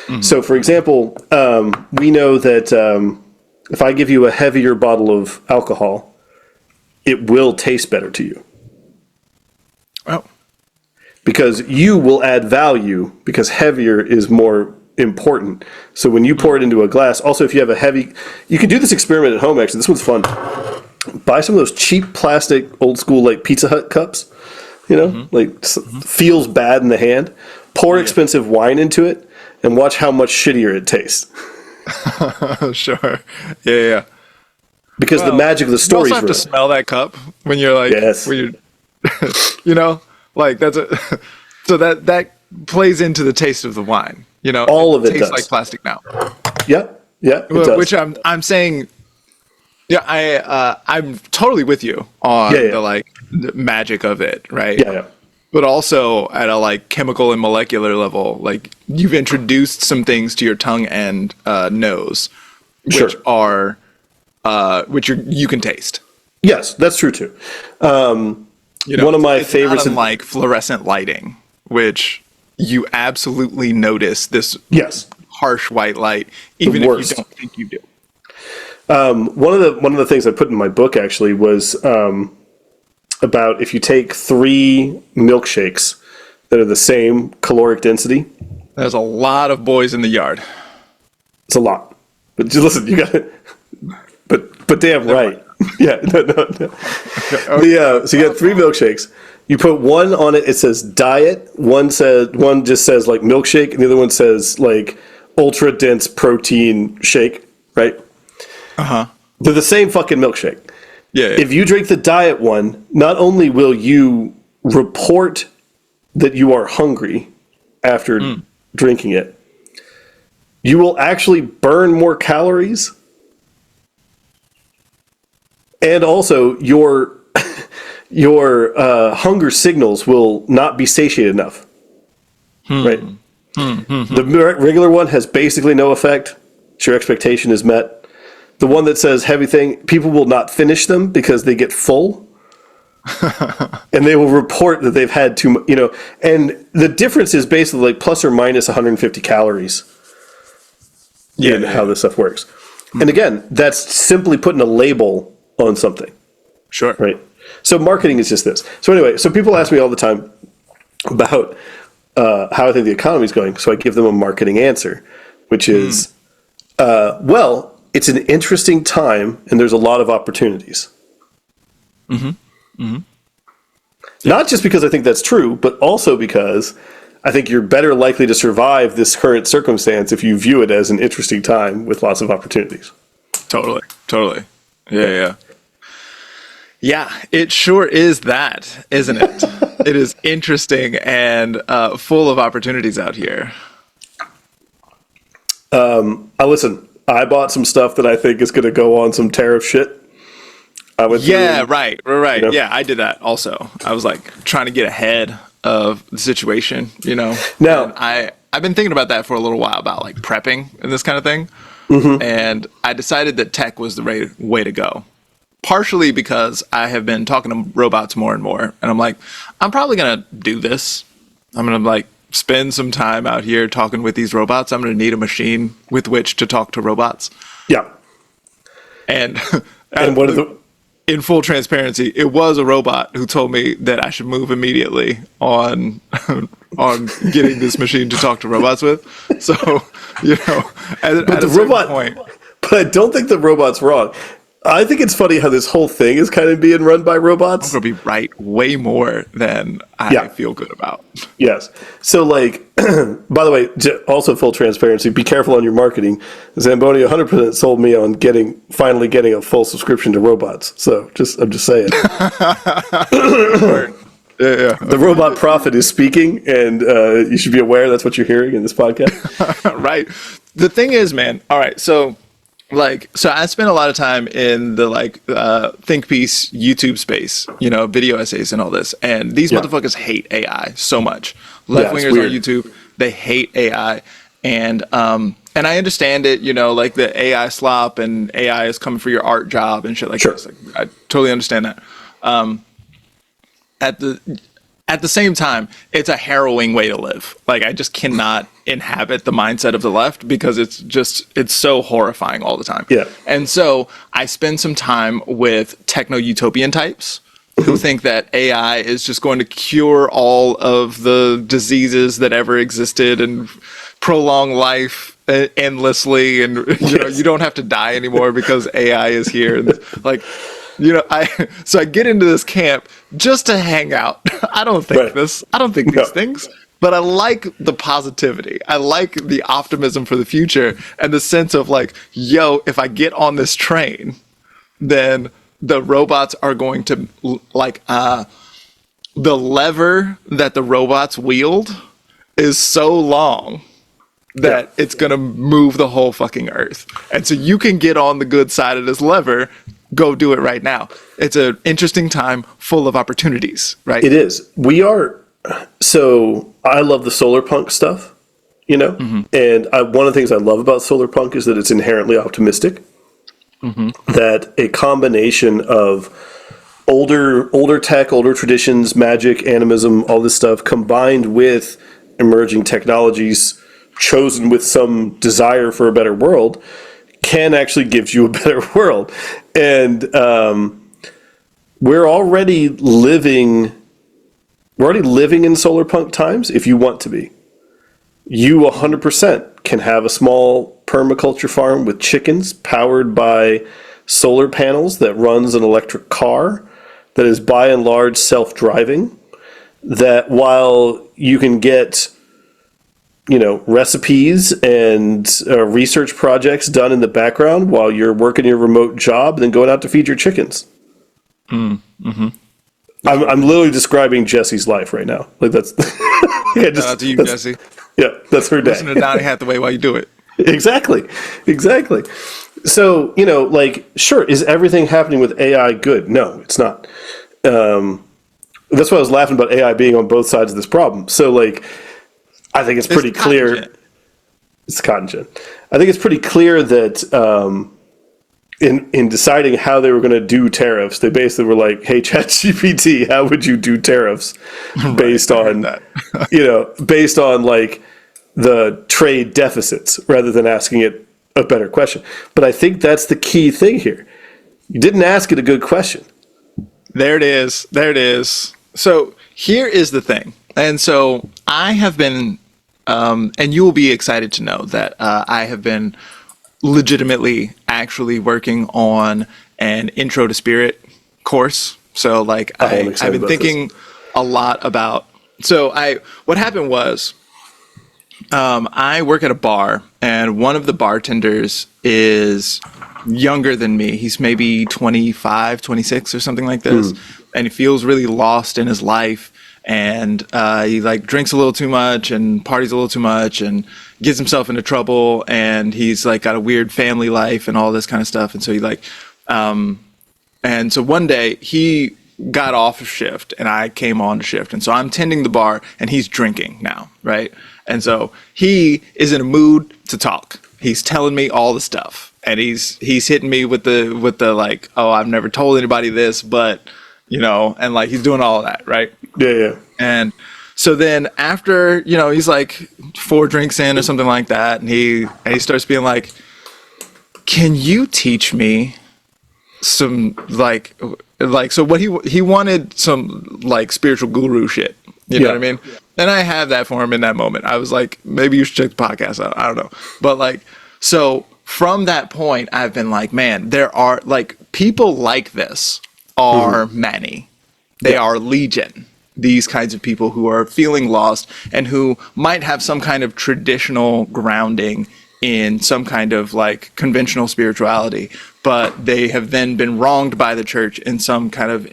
Mm-hmm. So, for example, we know that if I give you a heavier bottle of alcohol, it will taste better to you. Oh. Because you will add value, because heavier is more important. So when you pour it into a glass, also if you have a heavy, you can do this experiment at home actually. This one's fun. Buy some of those cheap plastic, old school like Pizza Hut cups, feels bad in the hand. Pour expensive wine into it and watch how much shittier it tastes. Sure. Yeah. Because the magic of the story is you also have to smell that cup when you're like, yes. when you're, like that's so that plays into the taste of the wine. All of it tastes does. like plastic now. Yeah, it does. Which I'm saying, I'm totally with you on the magic of it, right? Yeah. But also at a chemical and molecular level, you've introduced some things to your tongue and nose, which are you can taste. Yes, that's true too. One of my favorites, like fluorescent lighting, which you absolutely notice this harsh white light, even if you don't think you do. One of the things I put in my book actually was about if you take 3 milkshakes that are the same caloric density. There's a lot of boys in the yard. It's a lot, but just listen, you got it. But damn right. Yeah, no. Okay. So you got 3 milkshakes. You put one on it. It says diet. One just says milkshake, and the other one says ultra dense protein shake. Right? They're the same fucking milkshake. Yeah. If you drink the diet one, not only will you report that you are hungry after drinking it, you will actually burn more calories. And also, your hunger signals will not be satiated enough. Right? The regular one has basically no effect. Your expectation is met. The one that says heavy thing, people will not finish them because they get full. And they will report that they've had too much, and the difference is basically plus or minus 150 calories in how this stuff works. And again, that's simply putting a label on something. Sure. Right. So marketing is just this. So anyway, people ask me all the time about how I think the economy is going. So I give them a marketing answer, which is, it's an interesting time and there's a lot of opportunities. Not just because I think that's true, but also because I think you're better likely to survive this current circumstance if you view it as an interesting time with lots of opportunities. Totally. Yeah. Yeah, it sure is that, isn't it? It is interesting and full of opportunities out here. Listen, I bought some stuff that I think is going to go on some tariff shit. Right. Yeah, I did that also. I was trying to get ahead of the situation, Now, I've been thinking about that for a little while, about prepping and this kind of thing. And I decided that tech was the way to go. Partially because I have been talking to robots more and more. And I'm probably going to do this. I'm going to spend some time out here talking with these robots. I'm going to need a machine with which to talk to robots. Yeah. And what are the in full transparency, it was a robot who told me that I should move immediately on on getting this machine to talk to robots with. So, you know, at the a certain robot point, But I don't think the robot's wrong. I think it's funny how this whole thing is kind of being run by robots. I'm gonna be right way more than I feel good about. Yes. So, like, by the way, also full transparency, be careful on your marketing. Zamboni 100% sold me on finally getting a full subscription to robots. So, I'm just saying. Yeah. The robot prophet is speaking, and you should be aware that's what you're hearing in this podcast. Right. The thing is, man, all right, so I spent a lot of time in the think piece YouTube space, you know, video essays and all this. And these motherfuckers hate AI so much. Left wingers on YouTube, they hate AI. And I understand it, you know, like the AI slop and AI is coming for your art job and shit like this. Like, I totally understand that. At the same time, it's a harrowing way to live. Like, I just cannot inhabit the mindset of the left because it's so horrifying all the time. Yeah. And so I spend some time with techno-utopian types who think that AI is just going to cure all of the diseases that ever existed and prolong life endlessly. And, you know, you don't have to die anymore because AI is here. And, like, you know, I get into this camp just to hang out. I don't think these things, but I like the positivity. I like the optimism for the future and the sense of like, yo, if I get on this train, then the robots are going to the lever that the robots wield is so long that it's going to move the whole fucking earth. And so you can get on the good side of this lever. Go do it right now. It's an interesting time full of opportunities, right? It is. We are. So I love the solar punk stuff, you know, and one of the things I love about solar punk is that it's inherently optimistic. That a combination of older tech, older traditions, magic, animism, all this stuff, combined with emerging technologies, chosen with some desire for a better world, can actually give you a better world. And we're already living in solar punk times if you want to be. You 100% can have a small permaculture farm with chickens powered by solar panels that runs an electric car that is by and large self-driving, that while you can get, you know, recipes and research projects done in the background while you're working your remote job, then going out to feed your chickens. I'm literally describing Jesse's life right now. Like that's shout out to you, Jesse. Yeah, that's her day. Listen to Donny Hathaway while you do it. Exactly. So, you know, like, sure, is everything happening with AI good? No, it's not. That's why I was laughing about AI being on both sides of this problem. So, like, I think it's pretty clear. It's cotton gin. I think it's pretty clear that in deciding how they were going to do tariffs, they basically were like, "Hey, ChatGPT, how would you do tariffs based on that? Based on like the trade deficits, rather than asking it a better question." But I think that's the key thing here. You didn't ask it a good question. There it is. So here is the thing, and so I have been. And you will be excited to know that I have been legitimately actually working on an Intro to Spirit course. So like I've been thinking a lot about. So what happened was I work at a bar, and one of the bartenders is younger than me. He's maybe 25, 26 or something like this, and he feels really lost in his life. And he like drinks a little too much and parties a little too much and gets himself into trouble, and he's like got a weird family life and all this kind of stuff. And so he like and so one day he got off of shift and I came on to shift, and so I'm tending the bar and he's drinking now, right? And so he is in a mood to talk. He's telling me all the stuff, and he's hitting me with the like, oh, I've never told anybody this, but you know, and like he's doing all of that, right? Yeah. And so then after, you know, he's like 4 drinks in or something like that, and he starts being like, "Can you teach me some like so what he wanted some like spiritual guru shit. You know what I mean? Yeah. And I have that for him in that moment. I was like, maybe you should check the podcast out. I don't know. But like, so from that point, I've been like, man, there are like people like this are many. They are legion. These kinds of people who are feeling lost and who might have some kind of traditional grounding in some kind of like conventional spirituality, but they have then been wronged by the church in some kind of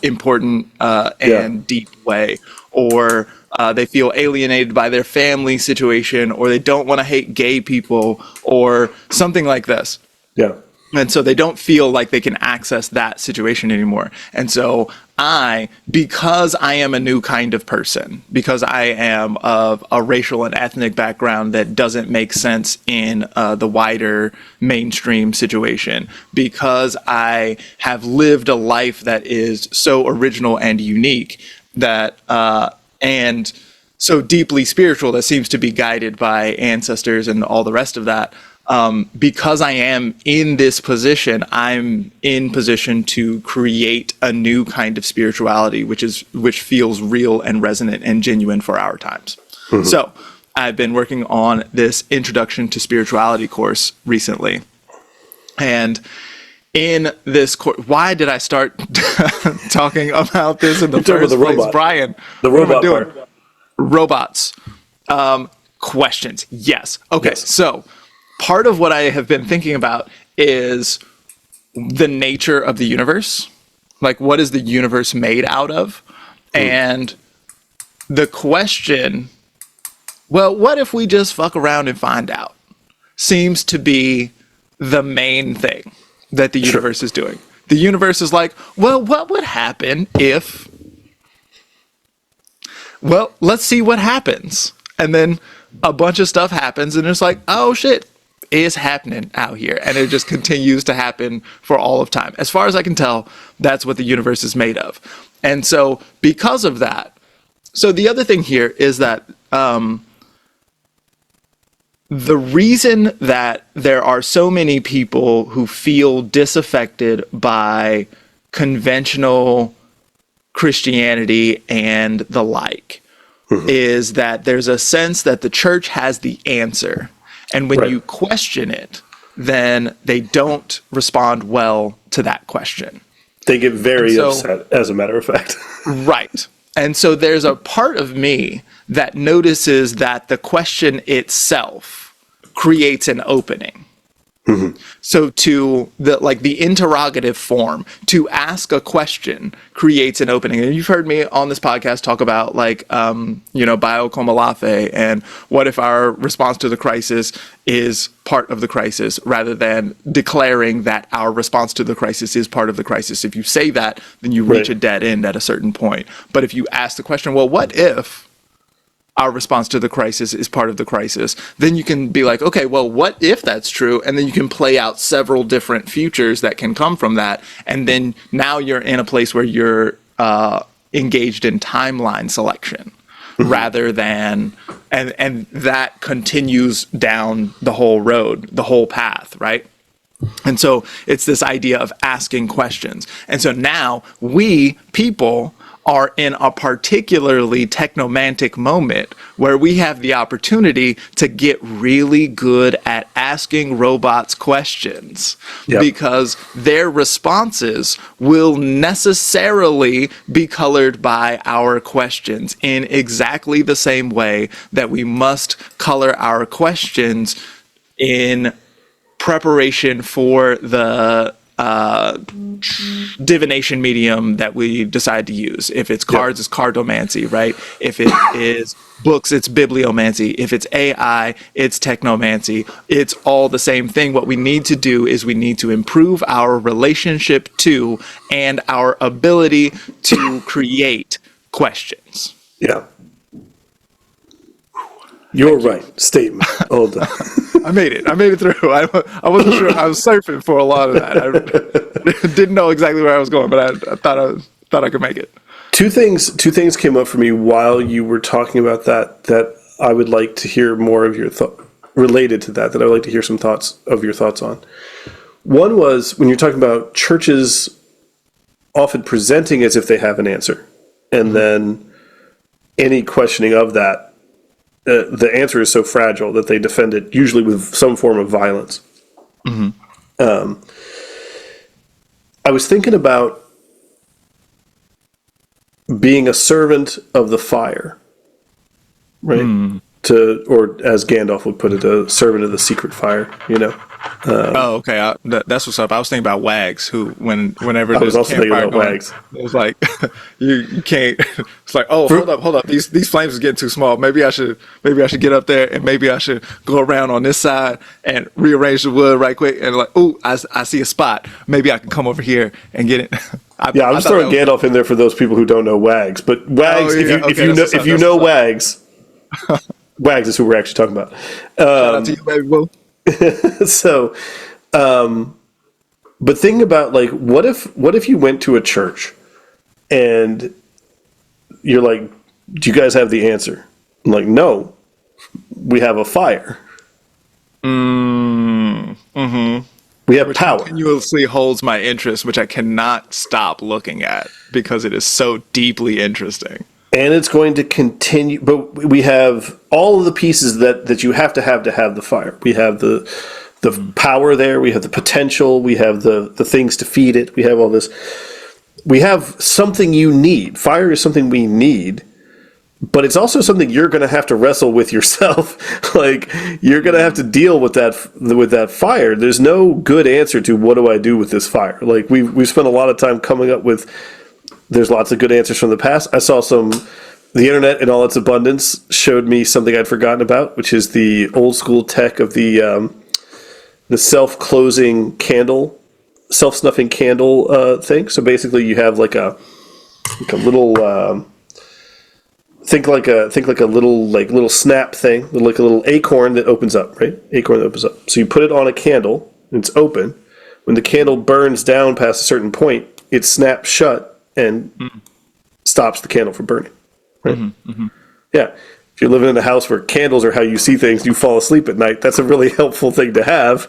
important and deep way, or they feel alienated by their family situation, or they don't want to hate gay people, or something like this. Yeah. And so they don't feel like they can access that situation anymore. And so because I am a new kind of person, because I am of a racial and ethnic background that doesn't make sense in the wider mainstream situation, because I have lived a life that is so original and unique that, and so deeply spiritual that seems to be guided by ancestors and all the rest of that. Because I am in this position, I'm in position to create a new kind of spirituality, which feels real and resonant and genuine for our times. Mm-hmm. So I've been working on this Introduction to Spirituality course recently. And in this course, why did I start talking about this in the first place, Brian? The robot part. Robots. Questions. Yes. Okay. Yes. So part of what I have been thinking about is the nature of the universe. Like, what is the universe made out of? And the question, well, what if we just fuck around and find out? Seems to be the main thing that the universe is doing. The universe is like, well, what would happen if... Well, let's see what happens. And then a bunch of stuff happens, and it's like, oh, shit. Is happening out here, and it just continues to happen for all of time. As far as I can tell, that's what the universe is made of. And so because of that, so the other thing here is that the reason that there are so many people who feel disaffected by conventional Christianity and the like is that there's a sense that the church has the answer. And when you question it, then they don't respond well to that question. They get very upset, as a matter of fact. Right. And so there's a part of me that notices that the question itself creates an opening. Mm-hmm. So to the interrogative form, to ask a question creates an opening. And you've heard me on this podcast talk about bio como lafe, and what if our response to the crisis is part of the crisis rather than declaring that our response to the crisis is part of the crisis. If you say that, then you reach a dead end at a certain point. But if you ask the question, well, what if our response to the crisis is part of the crisis, then you can be like, okay, well, what if that's true? And then you can play out several different futures that can come from that. And then now you're in a place where you're engaged in timeline selection rather than, and that continues down the whole road, the whole path, right? And so it's this idea of asking questions. And so now we, people, are in a particularly technomantic moment where we have the opportunity to get really good at asking robots questions because their responses will necessarily be colored by our questions in exactly the same way that we must color our questions in preparation for the divination medium that we decide to use. If it's cards, it's cardomancy, right? If it is books, it's bibliomancy. If it's AI, it's technomancy. It's all the same thing. What we need to do is we need to improve our relationship to and our ability to create questions. Yeah. You're right. Statement. Hold on. I made it through. I wasn't sure. I was surfing for a lot of that. I didn't know exactly where I was going, but I thought I could make it. Two things came up for me while you were talking about that I would like to hear more of your thought related to that I would like to hear some thoughts of your thoughts on. One was when you're talking about churches often presenting as if they have an answer, and then any questioning of that, the answer is so fragile that they defend it usually with some form of violence. I was thinking about being a servant of the fire, right? Or as Gandalf would put it, a servant of the secret fire, you know? Okay. That's what's up. I was thinking about Wags, who whenever I was there's also thinking campfire about going, Wags. it was like you can't. It's like, oh, hold up. These flames are getting too small. Maybe I should get up there, and maybe I should go around on this side and rearrange the wood right quick. And like, oh, I see a spot. Maybe I can come over here and get it. I'm just throwing Gandalf in there for those people who don't know Wags. But Wags, if you know Wags, Wags is who we're actually talking about. Shout out to you, baby boo. So, but think about like, what if you went to a church and you're like, do you guys have the answer? I'm like, no, we have a fire. We have power. Continuously holds my interest, which I cannot stop looking at because it is so deeply interesting. And it's going to continue, but we have all of the pieces that you have to have the fire. We have the power there, we have the potential, we have the things to feed it, we have all this. We have something you need. Fire is something we need, but it's also something you're going to have to wrestle with yourself. Like, you're going to have to deal with that fire. There's no good answer to what do I do with this fire. Like, we've spent a lot of time coming up with. There's lots of good answers from the past. I saw the internet in all its abundance showed me something I'd forgotten about, which is the old school tech of the self-closing candle, self-snuffing candle thing. So basically you have like a little, think like a little snap thing, like a little acorn that opens up, right? Acorn that opens up. So you put it on a candle and it's open. When the candle burns down past a certain point, it snaps shut and stops the candle from burning. Right? Yeah. If you're living in a house where candles are how you see things, you fall asleep at night, that's a really helpful thing to have,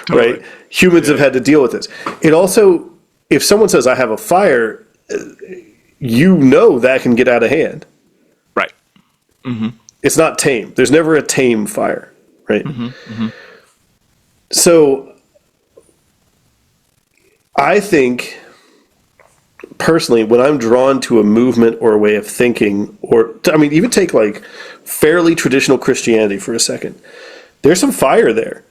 right? Humans have had to deal with this. It also, if someone says, I have a fire, you know that can get out of hand. Right. It's not tame. There's never a tame fire, right? So I think, personally, when I'm drawn to a movement or a way of thinking, even take like fairly traditional Christianity for a second, there's some fire there.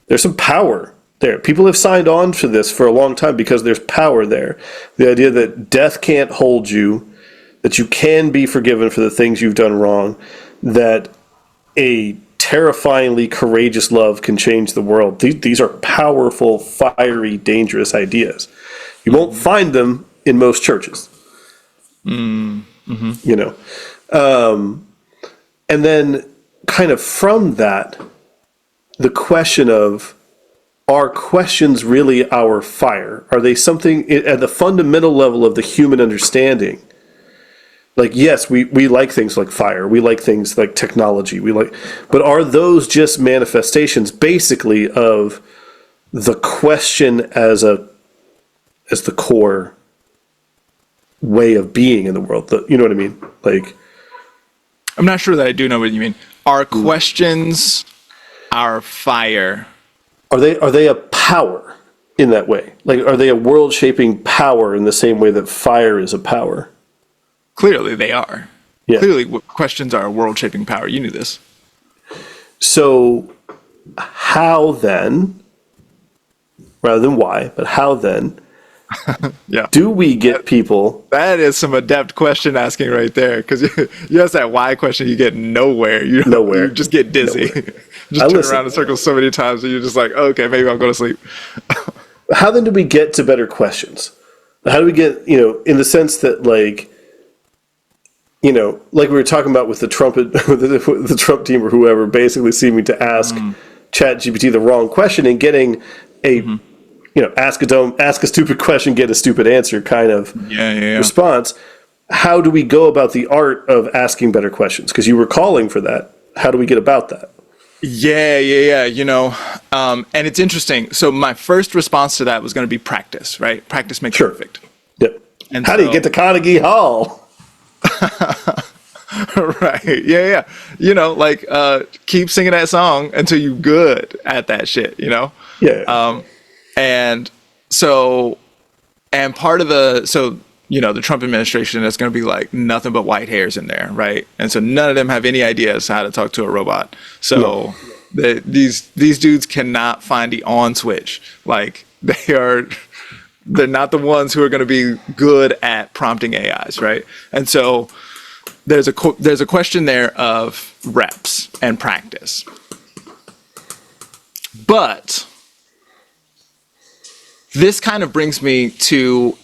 There's some power there. People have signed on to this for a long time because there's power there. The idea that death can't hold you, that you can be forgiven for the things you've done wrong, that a terrifyingly courageous love can change the world. These are powerful, fiery, dangerous ideas. You won't find them in most churches, you know, and then kind of from that, the question of, are questions really our fire? Are they something at the fundamental level of the human understanding? Like, yes, we like things like fire, we like things like technology, but are those just manifestations basically of the question as the core way of being in the world? You know what I mean? Like, I'm not sure that I do know what you mean. Are questions our fire? Are they a power in that way? Like, are they a world-shaping power in the same way that fire is a power? Clearly they are. Yeah. Clearly questions are a world-shaping power. You knew this. So how then, rather than why, but how then, Yeah. do we get people? That is some adept question asking right there, because you ask that why question, you get nowhere. Nowhere. You just get dizzy. Just turn around in circles so many times, and you're just like, okay, maybe I'll go to sleep. How then do we get to better questions? How do we get, in the sense that, like, like we were talking about with the the Trump team or whoever, basically seeming to ask ChatGPT the wrong question and getting a ask a stupid question, get a stupid answer kind of response. How do we go about the art of asking better questions? Because you were calling for that. How do we get about that? Yeah. And it's interesting. So my first response to that was going to be practice, right? Practice makes perfect. Yep. And How do you get to Carnegie Hall? Right. Yeah. Keep singing that song until you're good at that shit, Yeah. And part of the Trump administration is going to be like nothing but white hairs in there, right? And so none of them have any idea as to how to talk to a robot. So these dudes cannot find the on switch. Like they're not the ones who are going to be good at prompting AIs, right? And so there's a question there of reps and practice. But this kind of brings me to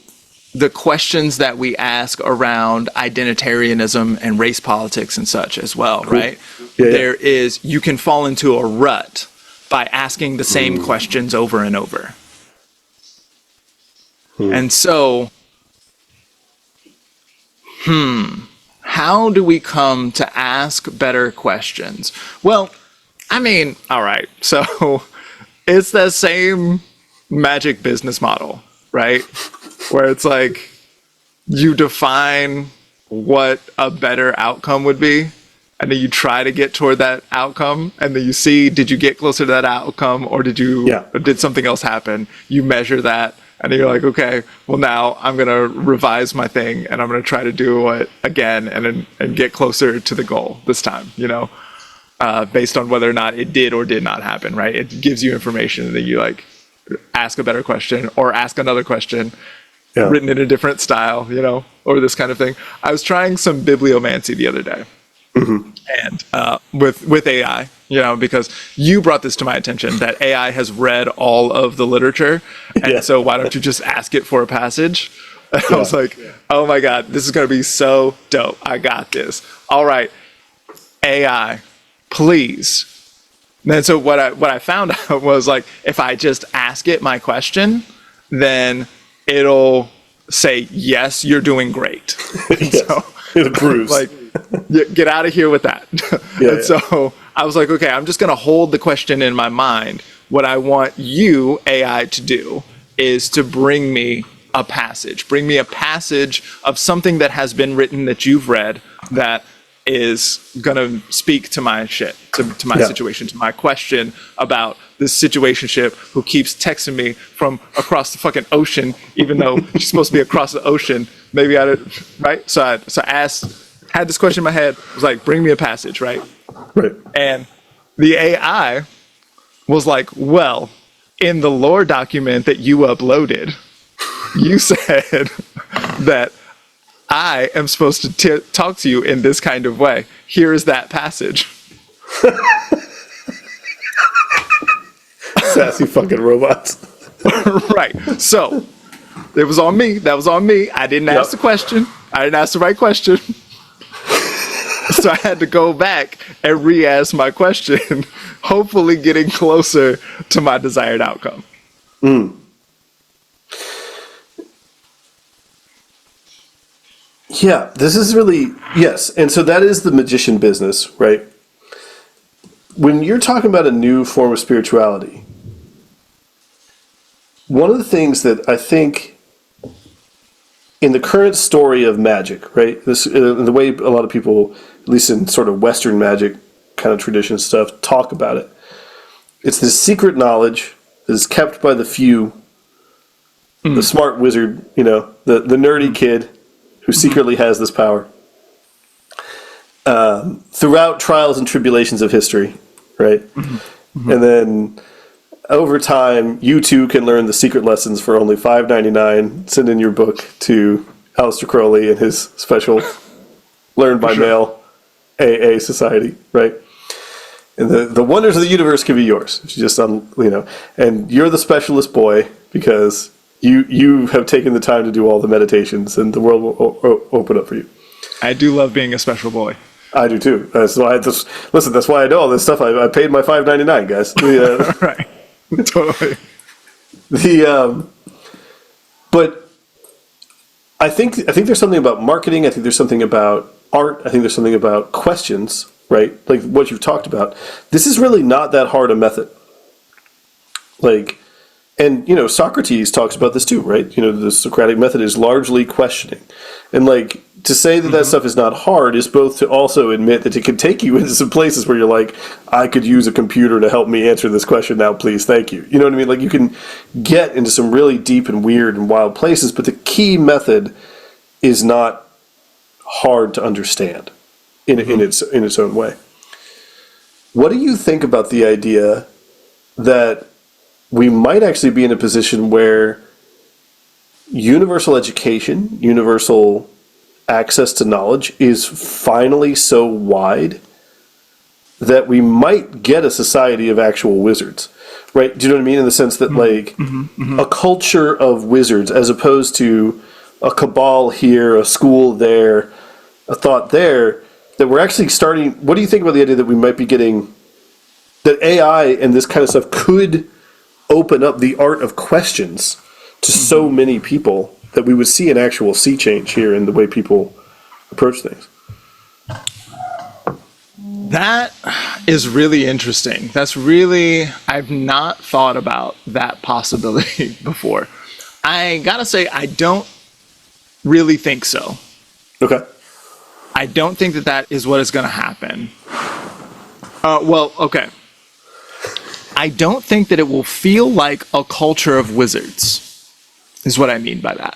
the questions that we ask around identitarianism and race politics and such as well, right? Yeah. You can fall into a rut by asking the same questions over and over. And so, how do we come to ask better questions? Well, I mean, all right, so it's that same magic business model, right? Where it's like you define what a better outcome would be, and then you try to get toward that outcome, and then you see, did you get closer to that outcome, or did something else happen? You measure that, and then you're like, okay, well now I'm gonna revise my thing, and I'm gonna try to do it again, and get closer to the goal this time, based on whether or not it did or did not happen, right? It gives you information that you like ask a better question or ask another question. Yeah. Written in a different style, or this kind of thing. I was trying some bibliomancy the other day, and with AI, because you brought this to my attention that AI has read all of the literature, and so why don't you just ask it for a passage? And I was like, oh my god, this is going to be so dope. I got this. All right, AI, please. And so what I found out was like, if I just ask it my question, then it'll say, yes, you're doing great. Yes, so it approves. Like, get out of here with that. So I was like, okay, I'm just going to hold the question in my mind. What I want you, AI, to do is to bring me a passage. Bring me a passage of something that has been written that you've read that is going to speak to my shit, to my situation, to my question about this situationship who keeps texting me from across the fucking ocean, even though she's supposed to be across the ocean. Maybe right? So I had this question in my head, was like, bring me a passage, right? Right. And the AI was like, well, in the lore document that you uploaded, you said that I am supposed to talk to you in this kind of way. Here is that passage. Sassy fucking robots. Right. So it was on me. That was on me. I didn't ask the question. I didn't ask the right question. So I had to go back and re-ask my question, hopefully getting closer to my desired outcome. Yeah, this is really, yes. And so that is the magician business, right? When you're talking about a new form of spirituality, one of the things that I think in the current story of magic, right? This, the way a lot of people, at least in sort of Western magic kind of tradition stuff, talk about it. It's this secret knowledge that is kept by the few, the smart wizard, the nerdy kid who secretly has this power. Throughout trials and tribulations of history, right? And then over time, you too can learn the secret lessons for only $5.99. Send in your book to Aleister Crowley and his special Learn by Mail AA Society, right? And the wonders of the universe can be yours. It's just, and you're the specialist boy because you have taken the time to do all the meditations, and the world will open up for you. I do love being a special boy. I do too. That's why that's why I know all this stuff. I paid my $5.99, guys. Right. Totally. But I think there's something about marketing. I think there's something about art. I think there's something about questions right? Like what you've talked about. This is really not that hard a method. Like, and, you know, Socrates talks about this too, right? You know, the Socratic method is largely questioning. And, like, to say that that stuff is not hard is both to also admit that it can take you into some places where you're like, I could use a computer to help me answer this question now, please, thank you. You know what I mean? Like, you can get into some really deep and weird and wild places, but the key method is not hard to understand in its own way. What do you think about the idea that we might actually be in a position where universal education, universal access to knowledge is finally so wide that we might get a society of actual wizards, right? Do you know what I mean? In the sense that, like, a culture of wizards as opposed to a cabal here, a school there, a thought there, that we're actually starting... What do you think about the idea that we might be getting... that AI and this kind of stuff could open up the art of questions to so many people that we would see an actual sea change here in the way people approach things? That is really interesting. That's really, I've not thought about that possibility before. I gotta say, I don't really think so. Okay. I don't think that that is what is gonna happen. Well, okay. I don't think that it will feel like a culture of wizards, is what I mean by that.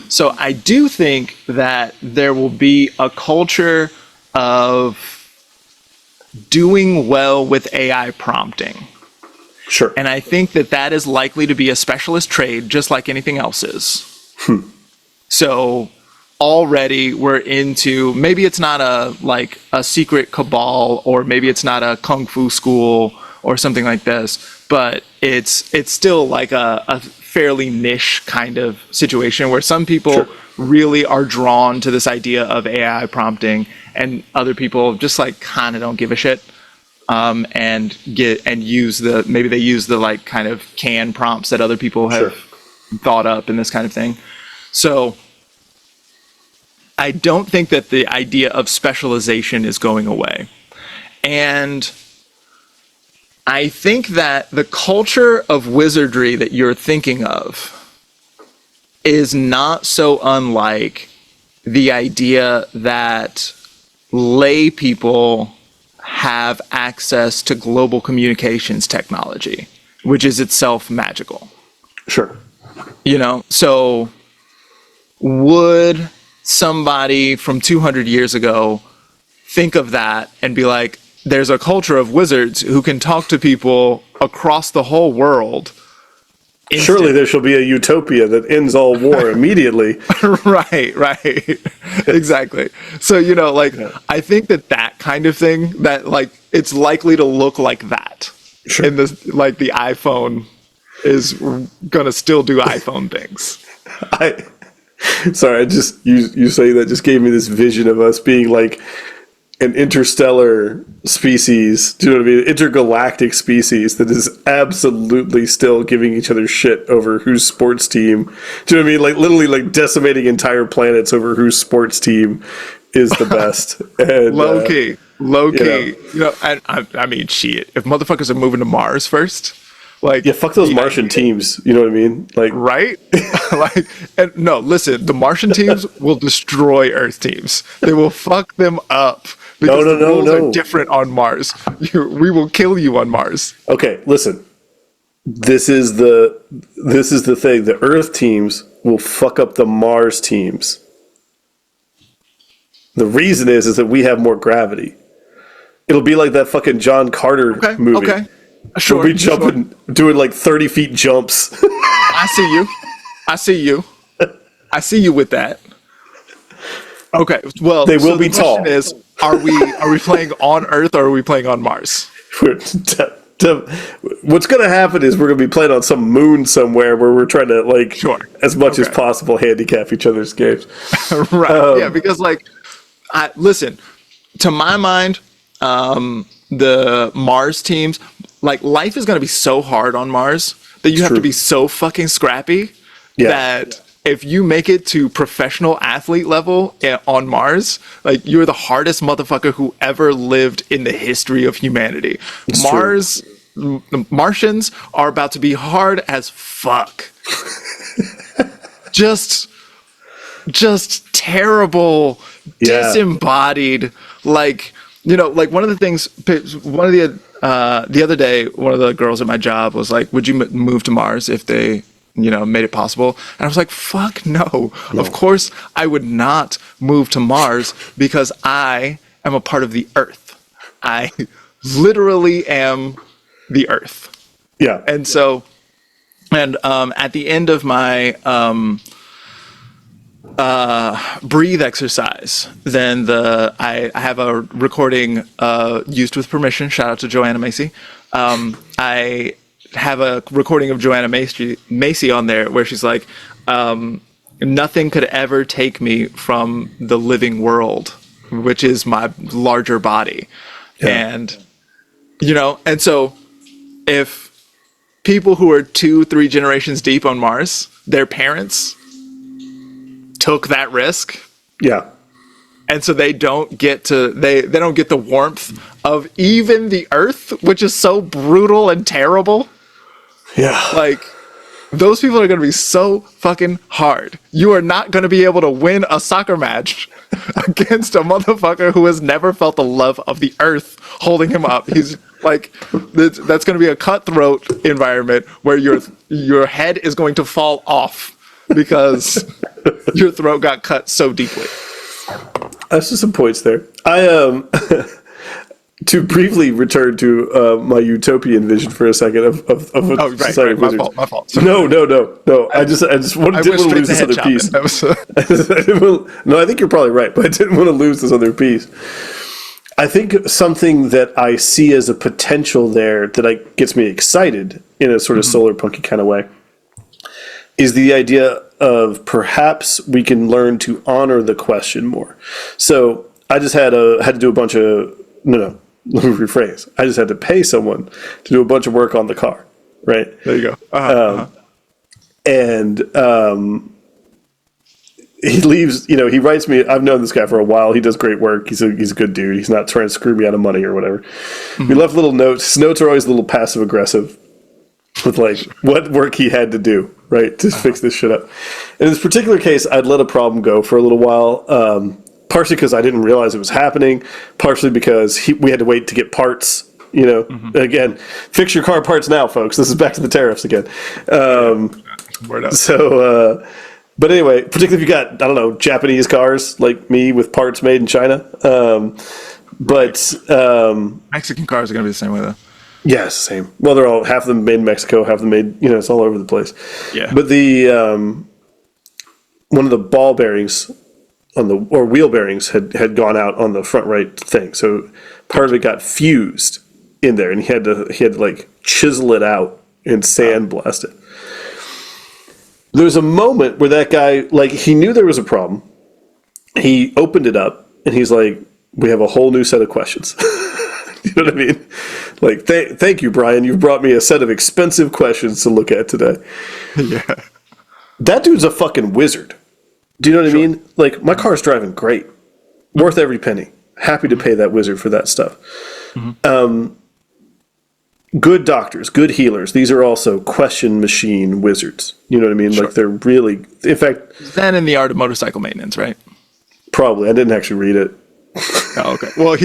So I do think that there will be a culture of doing well with AI prompting. Sure. And I think that that is likely to be a specialist trade, just like anything else is. So already we're into, maybe it's not a secret cabal, or maybe it's not a kung fu school or something like this, but it's still like a fairly niche kind of situation where some people really are drawn to this idea of AI prompting, and other people just like kind of don't give a shit, and use the like kind of canned prompts that other people have thought up and this kind of thing. So I don't think that the idea of specialization is going away. And I think that the culture of wizardry that you're thinking of is not so unlike the idea that lay people have access to global communications technology, which is itself magical. Sure. You know, so would somebody from 200 years ago think of that and be like, there's a culture of wizards who can talk to people across the whole world instantly. Surely there shall be a utopia that ends all war immediately. Right. Exactly. So, you know, like, I think that kind of thing, that, like, it's likely to look like that. Sure. In this, like, the iPhone is going to still do iPhone things. Sorry, I just, you saying that just gave me this vision of us being like an interstellar species, do you know what I mean? Intergalactic species that is absolutely still giving each other shit over whose sports team, do you know what I mean? Like literally like decimating entire planets over whose sports team is the best. And, low key. You You know, I mean, shit. If motherfuckers are moving to Mars first, like, yeah, fuck those Martian teams. You know what I mean? Like, right? Like, and no, listen. The Martian teams will destroy Earth teams. They will fuck them up because the rules are different on Mars. We will kill you on Mars. Okay, listen. This is the thing. The Earth teams will fuck up the Mars teams. The reason is that we have more gravity. It'll be like that fucking John Carter movie. Okay. Sure. We'll be jumping, doing like 30 feet jumps. I see you with that. Okay. Well, they will be tall. Is, are we playing on Earth or are we playing on Mars? What's going to happen is we're going to be playing on some moon somewhere where we're trying to, like, as much as possible handicap each other's games. Right. Yeah, because, like, listen, to my mind, the Mars teams, like, life is going to be so hard on Mars that you have to be so fucking scrappy that if you make it to professional athlete level on Mars, like you're the hardest motherfucker who ever lived in the history of humanity. The Martians are about to be hard as fuck. just terrible, disembodied. Like, you know, like one of the things, the other day, one of the girls at my job was like, would you move to Mars if they, you know, made it possible? And I was like, fuck no. Of course I would not move to Mars because I am a part of the Earth. I literally am the Earth. Yeah. And so, at the end of my breathe exercise, then I have a recording used with permission. Shout out to Joanna Macy. I have a recording of Joanna Macy on there where she's like, nothing could ever take me from the living world, which is my larger body. And, you know, and so if people who are 2-3 generations deep on Mars, their parents took that risk. Yeah. And so they don't get they don't get the warmth of even the Earth, which is so brutal and terrible. Yeah. Like, those people are going to be so fucking hard. You are not going to be able to win a soccer match against a motherfucker who has never felt the love of the Earth holding him up. He's like, that's going to be a cutthroat environment where your head is going to fall off because your throat got cut so deeply. That's just some points there. I to briefly return to my utopian vision for a second of a society of wizards. My fault. No. I just didn't want to lose this other piece. No, I think you're probably right, but I didn't want to lose this other piece. I think something that I see as a potential there that gets me excited in a sort of solar punky kind of way is the idea of perhaps we can learn to honor the question more. So I just had to do a bunch of let me rephrase. I just had to pay someone to do a bunch of work on the car. Right there, you go. He leaves. You know, he writes me. I've known this guy for a while. He does great work. He's a good dude. He's not trying to screw me out of money or whatever. We left little notes. His notes are always a little passive aggressive with like what work he had to do, right, to fix this shit up. In this particular case, I'd let a problem go for a little while, partially because I didn't realize it was happening, partially because we had to wait to get parts. You know, again, fix your car parts now, folks. This is back to the tariffs again. Word up. So, but anyway, particularly if you got, I don't know, Japanese cars like me with parts made in China. Mexican cars are going to be the same way, though. Yeah, it's the same. Well, they're all, half of them made in Mexico, half of them made, you know, it's all over the place. Yeah. But the, one of the ball bearings or wheel bearings had gone out on the front right thing. So part of it got fused in there and he had to like chisel it out and sandblast it. There was a moment where that guy, like, he knew there was a problem. He opened it up and he's like, we have a whole new set of questions. You know what I mean? Like, thank you, Brian. You've brought me a set of expensive questions to look at today. Yeah. That dude's a fucking wizard. Do you know what I mean? Like, my car's driving great. Worth every penny. Happy to pay that wizard for that stuff. Good doctors, good healers. These are also question machine wizards. You know what I mean? Sure. Like, they're really... In fact... Then in the art of motorcycle maintenance, right? Probably. I didn't actually read it. Oh, okay. Well,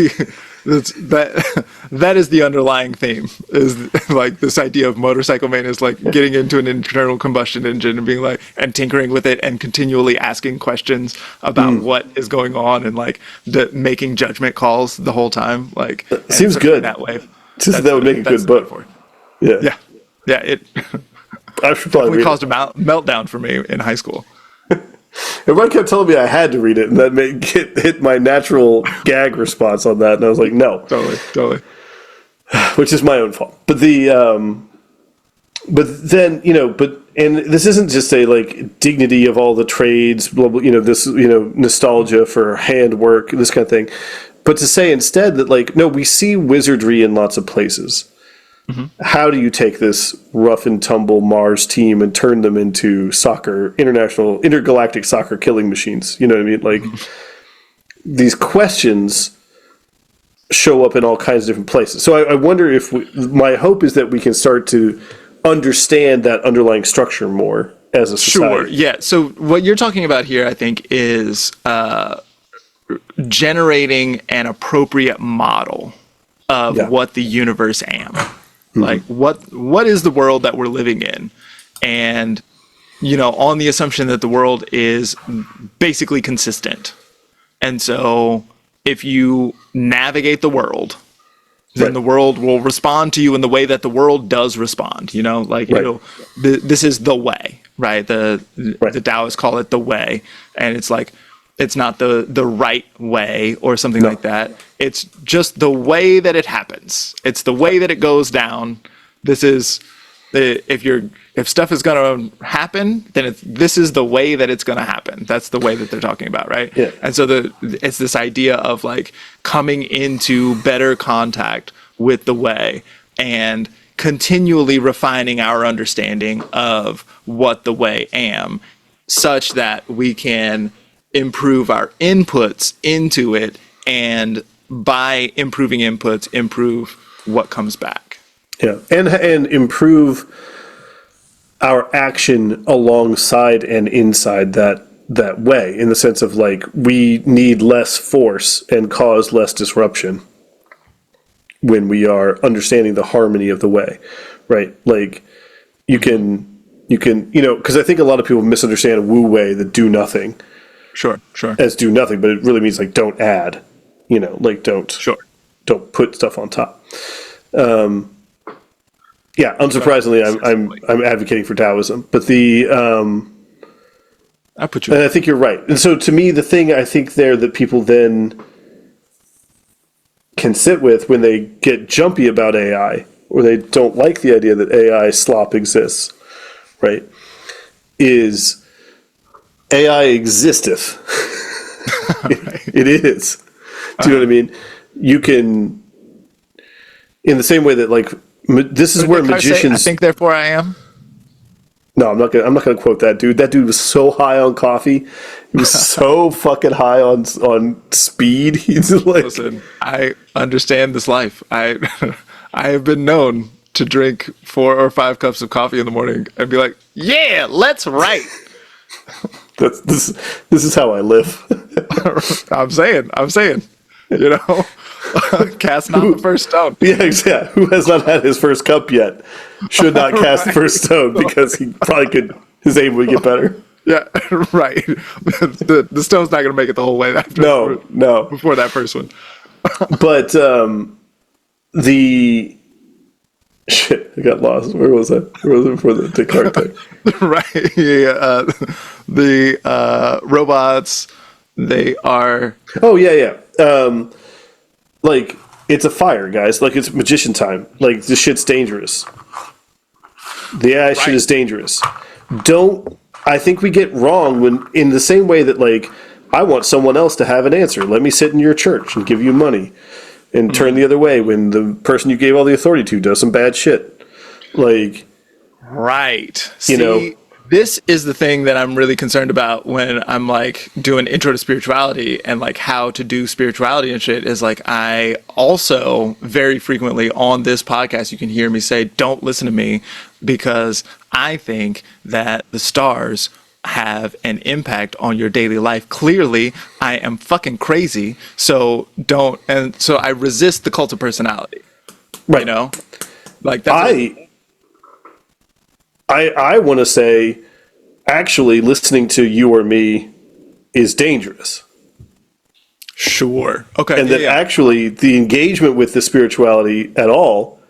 that is the underlying theme, is like this idea of motorcycle maintenance, like getting into an internal combustion engine and being like, and tinkering with it and continually asking questions about what is going on and like making judgment calls the whole time. Like, seems good that way. That would make a good book. For. Yeah. It I should probably caused a meltdown for me in high school. Everyone kept telling me I had to read it, and that hit my natural gag response on that, and I was like, no. Totally. Which is my own fault. But then, you know, and this isn't just a, like, dignity of all the trades, blah, blah, you know, this, you know, nostalgia for handwork, this kind of thing. But to say instead that, like, no, we see wizardry in lots of places. how do you take this rough and tumble Mars team and turn them into intergalactic soccer killing machines? You know what I mean? Like, these questions show up in all kinds of different places. So I wonder if my hope is that we can start to understand that underlying structure more as a society. Sure. Yeah. So what you're talking about here, I think, is generating an appropriate model of what the universe am. Like what is the world that we're living in? And, on the assumption that the world is basically consistent. And so if you navigate the world, then the world will respond to you in the way that the world does respond. This is the way, right? The Taoists call it the way, and it's like it's not the right way or something like that. It's just the way that it happens. It's the way that it goes down. This is if stuff is going to happen, then this is the way that it's going to happen. That's the way that they're talking about, right? Yeah. And so it's this idea of like coming into better contact with the way and continually refining our understanding of what the way am, such that we can improve our inputs into it, and by improving inputs, improve what comes back. Yeah, and improve our action alongside and inside that way, in the sense of like we need less force and cause less disruption when we are understanding the harmony of the way, right? Like you can because I think a lot of people misunderstand Wu Wei, the do nothing. Sure. As do nothing, but it really means like don't add, like don't put stuff on top. Yeah, unsurprisingly, I'm advocating for Taoism, but I put you. And I think you're right. And so, to me, the thing I think there that people then can sit with when they get jumpy about AI, or they don't like the idea that AI slop exists, right? Is AI existeth? It is. Do you know what I mean? You can, in the same way that like. This is where magicians. I think, therefore, I am. No, I'm not gonna quote that dude. That dude was so high on coffee. He was so fucking high on speed. He's like, listen, I understand this life. I have been known to drink 4 or 5 cups of coffee in the morning and be like, "Yeah, let's write." This is how I live. I'm saying. Cast not the first stone. Yeah, exactly. Who has not had his first cup yet should not cast the first stone, because he probably could. His aim would get better. Yeah, right. The stone's not going to make it the whole way. No. Before that first one. But the shit, I got lost. Where was I? Where was it before the Descartes thing? Right. Yeah. The robots. They are. Oh yeah. Like, it's a fire, guys. Like, it's magician time. Like, this shit's dangerous. The AI shit is dangerous. I think we get wrong when, in the same way that, like, I want someone else to have an answer. Let me sit in your church and give you money. And turn the other way when the person you gave all the authority to does some bad shit. Like. Right. This is the thing that I'm really concerned about when I'm like doing intro to spirituality and like how to do spirituality and shit, is like I also very frequently on this podcast, you can hear me say, don't listen to me, because I think that the stars have an impact on your daily life. Clearly, I am fucking crazy. So don't. And so I resist the cult of personality. Right. Like that's I want to say, actually, listening to you or me is dangerous. Sure. Okay. And that actually the engagement with the spirituality at all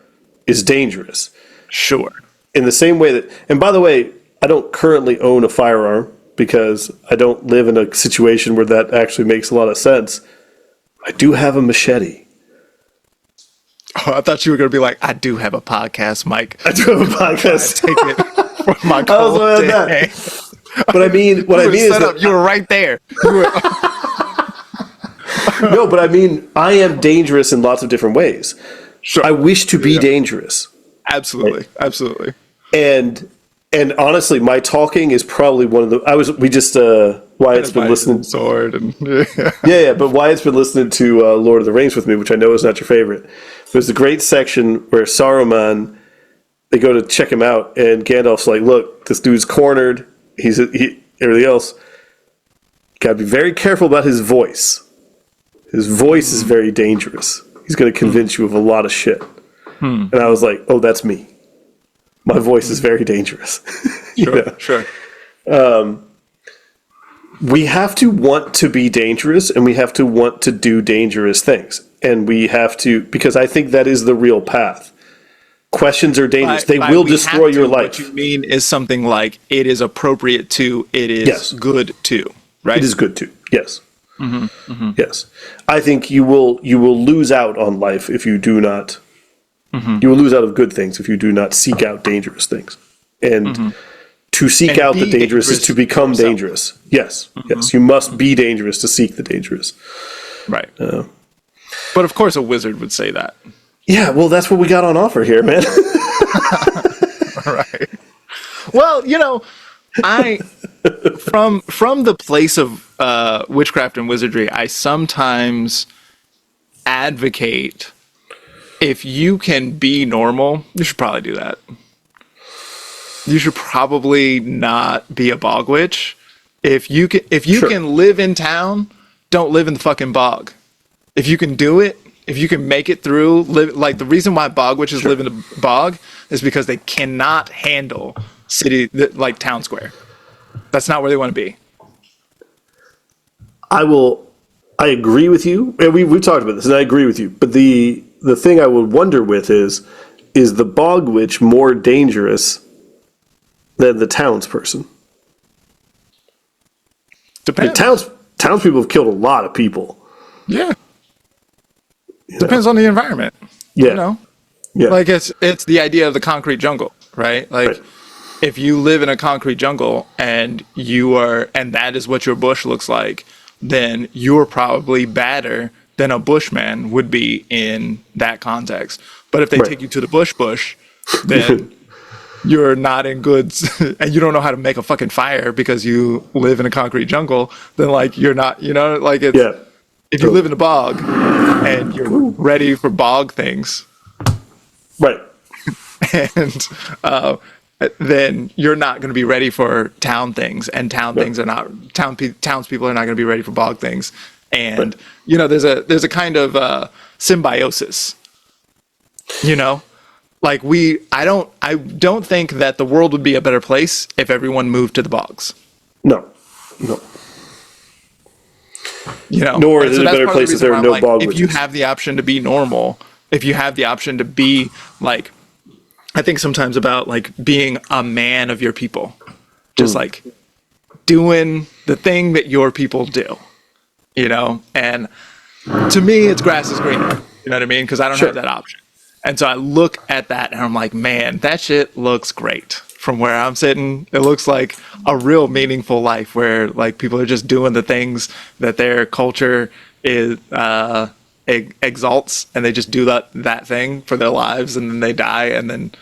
is dangerous. Sure. In the same way that, and by the way, I don't currently own a firearm because I don't live in a situation where that actually makes a lot of sense. I do have a machete. Oh, I thought you were going to be like, I do have a podcast, Mike. I do have a podcast. Take it for my cold day. But I mean, what I mean is that you were right there. No, but I mean, I am dangerous in lots of different ways. Sure. I wish to be dangerous. Absolutely. Absolutely. And honestly, my talking is probably one of the. Wyatt's been listening. Sword and Yeah, but Wyatt's been listening to Lord of the Rings with me, which I know is not your favorite. There's a great section where Saruman, they go to check him out, and Gandalf's like, "Look, this dude's cornered. Everything else. Got to be very careful about his voice. His voice is very dangerous. He's going to convince you of a lot of shit." And I was like, "Oh, that's me. My voice is very dangerous." Sure. We have to want to be dangerous, and we have to want to do dangerous things. And we have to, because I think that is the real path. Questions are dangerous. They will destroy your life. What you mean is something like, it is appropriate to, it is good to, right? It is good to, yes. Yes. I think you will lose out on life if you do not, you will lose out of good things if you do not seek out dangerous things. And to seek out the dangerous is to become dangerous. Yes. Yes. You must be dangerous to seek the dangerous. Right. But of course a wizard would say that. Yeah, well, that's what we got on offer here, man. Right. Well, I from the place of witchcraft and wizardry, I sometimes advocate, if you can be normal, you should probably do that. You should probably not be a bog witch. If you can live in town, don't live in the fucking bog. If you can do it, if you can make it through, the reason why bog witches live in a bog is because they cannot handle like town square. That's not where they want to be. I agree with you. And we've talked about this, and I agree with you. But the thing I would wonder with is the bog witch more dangerous than the townsperson? Depends. Townspeople have killed a lot of people. Yeah. Depends on the environment. Yeah. Yeah. Like it's the idea of the concrete jungle, right? Like if you live in a concrete jungle and that is what your bush looks like, then you're probably badder than a bushman would be in that context. But if they take you to the bush, then you're not in goods and you don't know how to make a fucking fire because you live in a concrete jungle, then like you're not, it's if you live in a bog and you're ready for bog things, right, and then you're not going to be ready for town things, and things are not townspeople are not going to be ready for bog things, and there's a kind of symbiosis, like I don't think that the world would be a better place if everyone moved to the bogs. No. Nor is it a better place if there are no bog witches. If you have the option to be normal, if you have the option to be like, I think sometimes about like being a man of your people, just like doing the thing that your people do, and to me, it's grass is greener. You know what I mean? Because I don't have that option. And so I look at that and I'm like, man, that shit looks great. From where I'm sitting, it looks like a real meaningful life where like people are just doing the things that their culture is exalts, and they just do that thing for their lives, and then they die, and then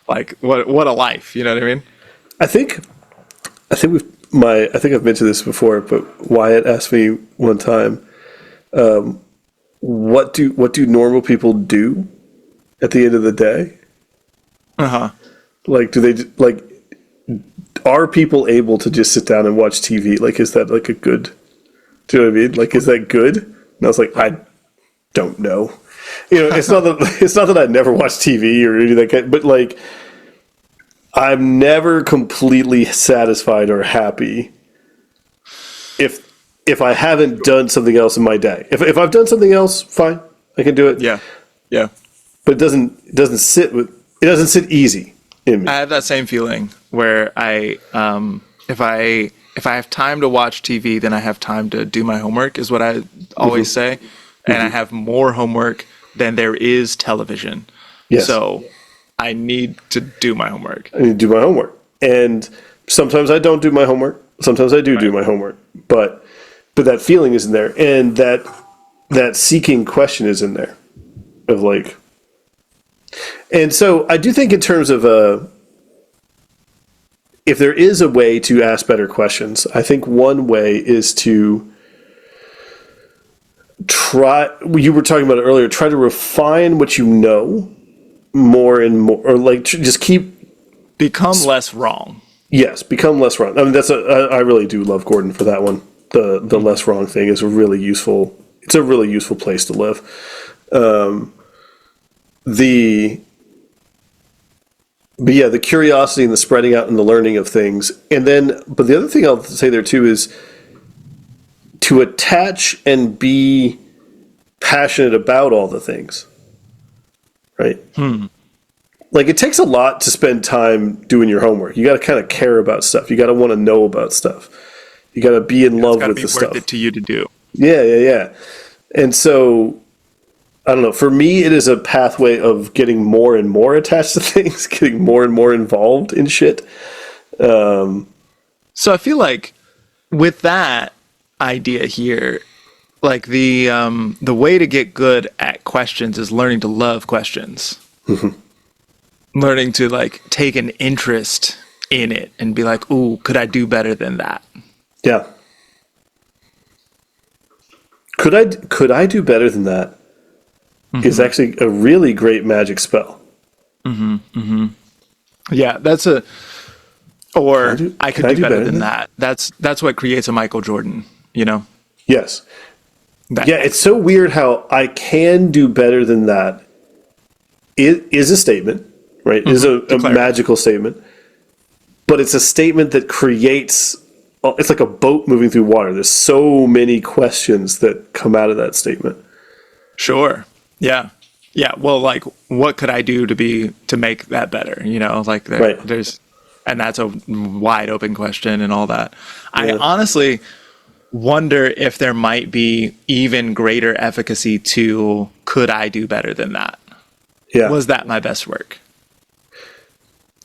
like what a life, you know what I mean? I think I've mentioned this before, but Wyatt asked me one time, what do normal people do at the end of the day? Like, are people able to just sit down and watch TV? Like, is that like a good, do you know what I mean? Like, is that good? And I was like, I don't know. It's not that I never watch TV or anything like that, but like, I'm never completely satisfied or happy if I haven't done something else in my day. If I've done something else, fine, I can do it. Yeah. But it doesn't sit easy in me. I have that same feeling where if I have time to watch TV, then I have time to do my homework, is what I always say. And I have more homework than there is television. Yes. So I need to do my homework. I need to do my homework. And sometimes I don't do my homework. Sometimes I do my homework. But that feeling is in there. And that seeking question is in there. Of like, And so I do think in terms of if there is a way to ask better questions, I think one way is to try, you were talking about it earlier, try to refine what you know more and more, or like just become less wrong. Yes, become less wrong. I mean, I really do love Gordon for that one. The less wrong thing is a really useful, it's a really useful place to live. But yeah, the curiosity and the spreading out and the learning of things. And then, but the other thing I'll say there too is to attach and be passionate about all the things. Right? Like, it takes a lot to spend time doing your homework. You got to kind of care about stuff. You got to want to know about stuff. You got to be in love with the stuff. It's worth it to you to do. Yeah. And so, I don't know. For me, it is a pathway of getting more and more attached to things, getting more and more involved in shit. So I feel like with that idea here, like the way to get good at questions is learning to love questions. Learning to like take an interest in it and be like, ooh, could I do better than that? Yeah. Could I do better than that? Is actually a really great magic spell. Yeah, that's I could do better than that. That's what creates a Michael Jordan, you know? Yes. It's so weird how I can do better than that. It is a statement, right? It is a magical statement. But it's a statement that creates, it's like a boat moving through water. There's so many questions that come out of that statement. Sure. Yeah. Well, like, what could I do to make that better? You know, like there's, and that's a wide open question and all that. Yeah. I honestly wonder if there might be even greater efficacy to, could I do better than that? Yeah. Was that my best work?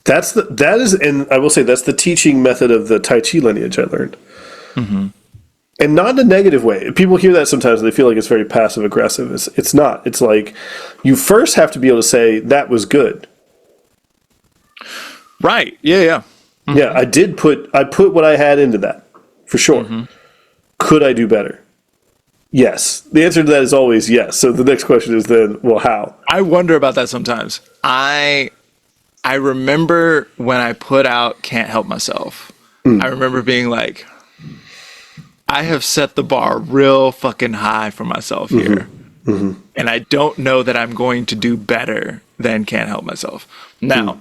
That is, and I will say that's the teaching method of the Tai Chi lineage I learned. And not in a negative way. People hear that sometimes and they feel like it's very passive aggressive. It's not. It's like, you first have to be able to say, that was good. Right. Yeah. Yeah, I put what I had into that, for sure. Could I do better? Yes. The answer to that is always yes. So the next question is then, well, how? I wonder about that sometimes. I remember when I put out Can't Help Myself. I remember being like, I have set the bar real fucking high for myself here. And I don't know that I'm going to do better than Can't Help Myself. Now,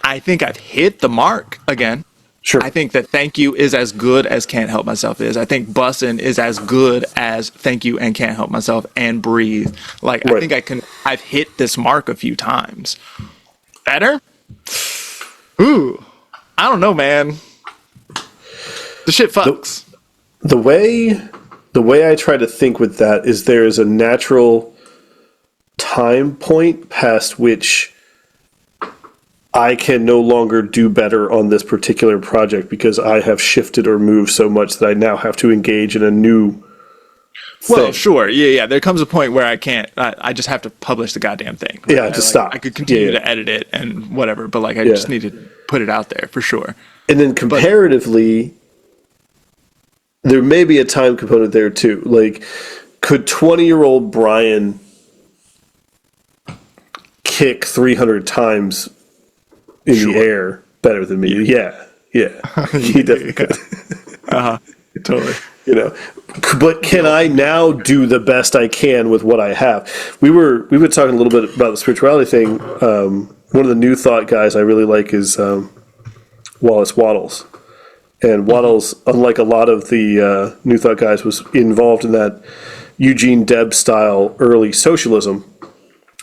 I think I've hit the mark again. Sure. I think that Thank You is as good as Can't Help Myself is. I think Bussin' is as good as Thank You and Can't Help Myself and Breathe. Like, I think I've hit this mark a few times. Better? Ooh. I don't know, man. The shit fucks. The way I try to think with that is there is a natural time point past which I can no longer do better on this particular project because I have shifted or moved so much that I now have to engage in a new thing. Well, sure. Yeah. There comes a point where I can't, I just have to publish the goddamn thing. Right? Yeah, just stop. I could continue to edit it and whatever, but like I just need to put it out there for sure. And then comparatively, there may be a time component there too. Like, could 20-year-old Brian kick 300 times in the air better than me? Yeah. He definitely could. Totally. You know, but can I now do the best I can with what I have? We've been talking a little bit about the spirituality thing. One of the New Thought guys I really like is Wallace Wattles. And Wattles, unlike a lot of the New Thought guys, was involved in that Eugene Debs style early socialism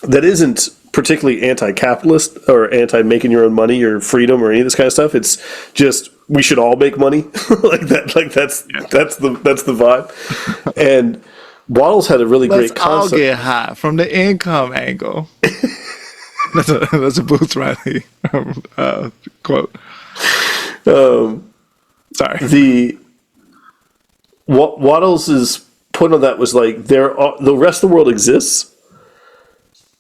that isn't particularly anti-capitalist or anti-making your own money or freedom or any of this kind of stuff. It's just, we should all make money. That's the vibe. And Wattles had a really great concept. Let's all get high from the income angle. That's a Boots Riley quote. Sorry. Wattles' point on that was like, the rest of the world exists,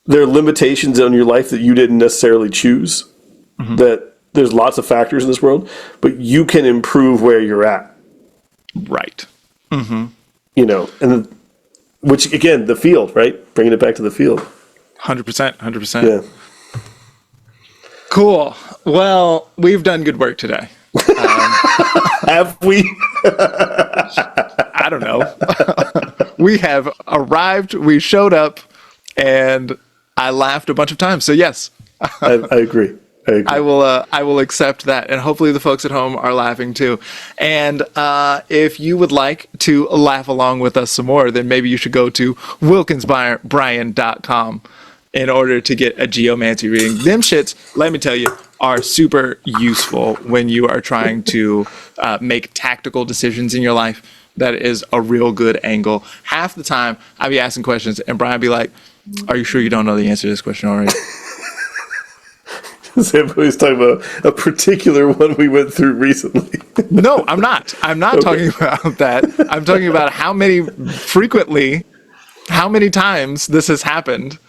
there are limitations on your life that you didn't necessarily choose. That there's lots of factors in this world, but you can improve where you're at. Right. You know, and which again, the field, right? Bringing it back to the field. 100%. 100%. Yeah. Cool. Well, we've done good work today. Have we? I don't know. We have arrived. We showed up, and I laughed a bunch of times. So yes, I agree. I will accept that, and hopefully the folks at home are laughing too. And if you would like to laugh along with us some more, then maybe you should go to wilkinsbrian.com in order to get a geomancy reading. Them shits, let me tell you, are super useful when you are trying to make tactical decisions in your life. That is a real good angle. Half the time, I'd be asking questions, and Brian be like, "Are you sure you don't know the answer to this question already?" Zamboni's talking about a particular one we went through recently. No, I'm not. I'm not talking about that. I'm talking about how many times this has happened.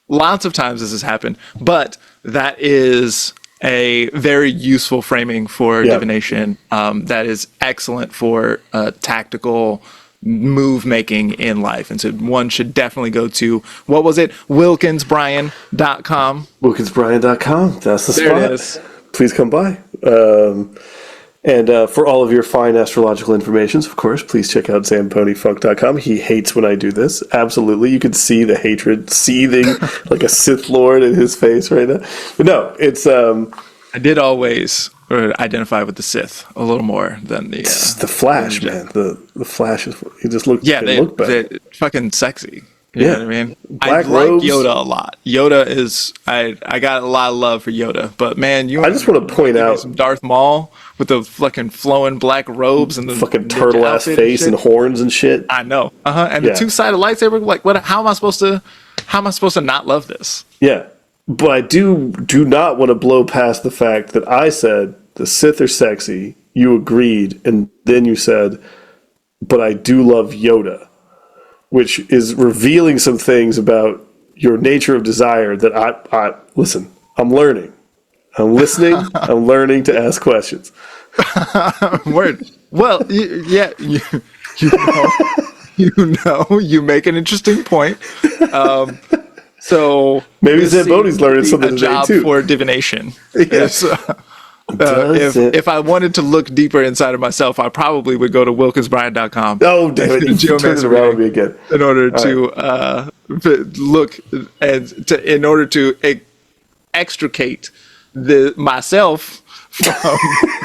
Lots of times this has happened. But that is a very useful framing for divination. That is excellent for tactical move making in life. And so one should definitely go to, what was it? wilkinsbrian.com. wilkinsbrian.com. That's the spot. There it is. Please come by. And for all of your fine astrological informations, of course, please check out ZamboniFunk.com. He hates when I do this. Absolutely. You can see the hatred seething like a Sith Lord in his face right now. But no, it's... I did always identify with the Sith a little more than the Flash, man. The Flash is he just look look better. They're fucking sexy. You know what I mean? Black I like robes. Yoda a lot. Yoda is I got a lot of love for Yoda, but man, I just want to point out some Darth Maul with the fucking flowing black robes and the fucking turtle ass face and horns and shit. I know. And the two-sided lightsaber. Like, what? How am I supposed to not love this? Yeah. But I do not want to blow past the fact that I said the Sith are sexy. You agreed, and then you said, but I do love Yoda, which is revealing some things about your nature of desire that I listen. I'm learning. I'm listening. I'm learning to ask questions. Word. Well, you make an interesting point. So maybe Zamboni's learning something today job too. For divination. Yes. If I wanted to look deeper inside of myself, I probably would go to wilkinsbrian.com. Oh, damn it! You turned it around with me again. In order to look and in order to extricate myself from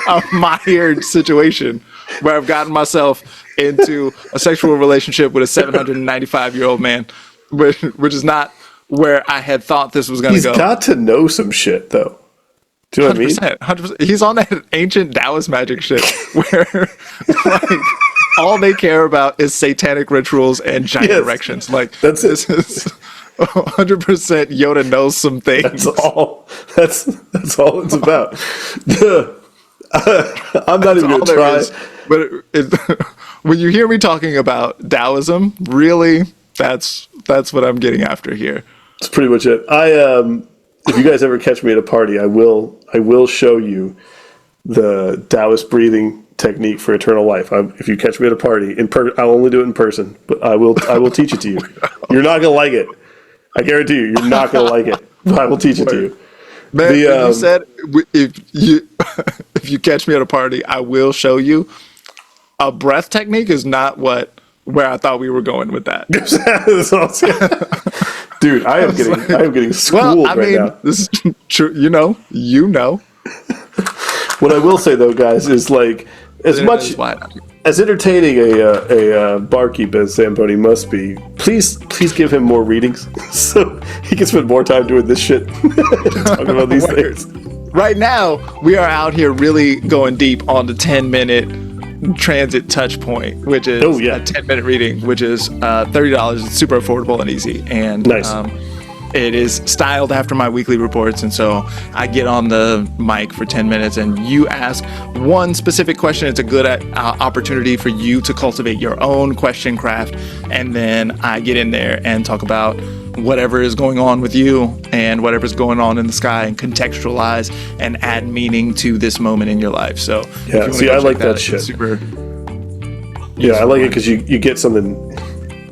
a mired situation where I've gotten myself into a sexual relationship with a 795-year-old man, which is not where I had thought this was going to go. He's got to know some shit, though. Do you know what I mean? 100%. He's on that ancient Taoist magic shit where, like, all they care about is satanic rituals and giant erections. Like, that's this is 100% Yoda knows some things. That's all. That's all it's about. I'm not even going to try. But when you hear me talking about Taoism, really, that's what I'm getting after here. That's pretty much it. If you guys ever catch me at a party, I will show you the Taoist breathing technique for eternal life. If you catch me at a party, I'll only do it in person, but I will teach it to you. You're not gonna like it. I guarantee you, you're not gonna like it. But I will teach it to you. Man, you said if you catch me at a party, I will show you. A breath technique is not where I thought we were going with that. Dude, I am getting schooled right now. This is true. You know. What I will say though, guys, is like as entertaining a barkeep as Zamboni must be. Please give him more readings so he can spend more time doing this shit, talking about these things. Right now, we are out here really going deep on the 10-minute transit touch point, which is a 10-minute reading, which is $30. It's super affordable and easy, and nice. It is styled after my weekly reports, and so I get on the mic for 10 minutes and you ask one specific question. It's a good opportunity for you to cultivate your own question craft, and then I get in there and talk about whatever is going on with you and whatever's going on in the sky, and contextualize and add meaning to this moment in your life. So yeah, see, I like that shit. Super. Yeah, I like it because you get something.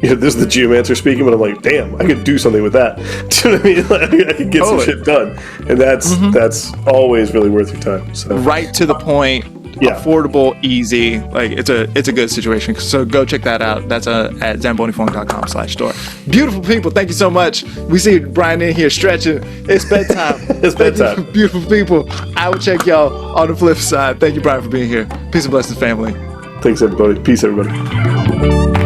This is the geomancer speaking, but I'm like, damn, I could do something with that. Do you know what I mean? Like, I could get some shit done, and that's always really worth your time. So right to the point, affordable, easy. Like it's a good situation. So go check that out. That's at ZamboniFunk.com/store. Beautiful people, thank you so much. We see Brian in here stretching. It's bedtime. It's bedtime. Beautiful people. I will check y'all on the flip side. Thank you, Brian, for being here. Peace and blessings, family. Thanks, everybody. Peace, everybody.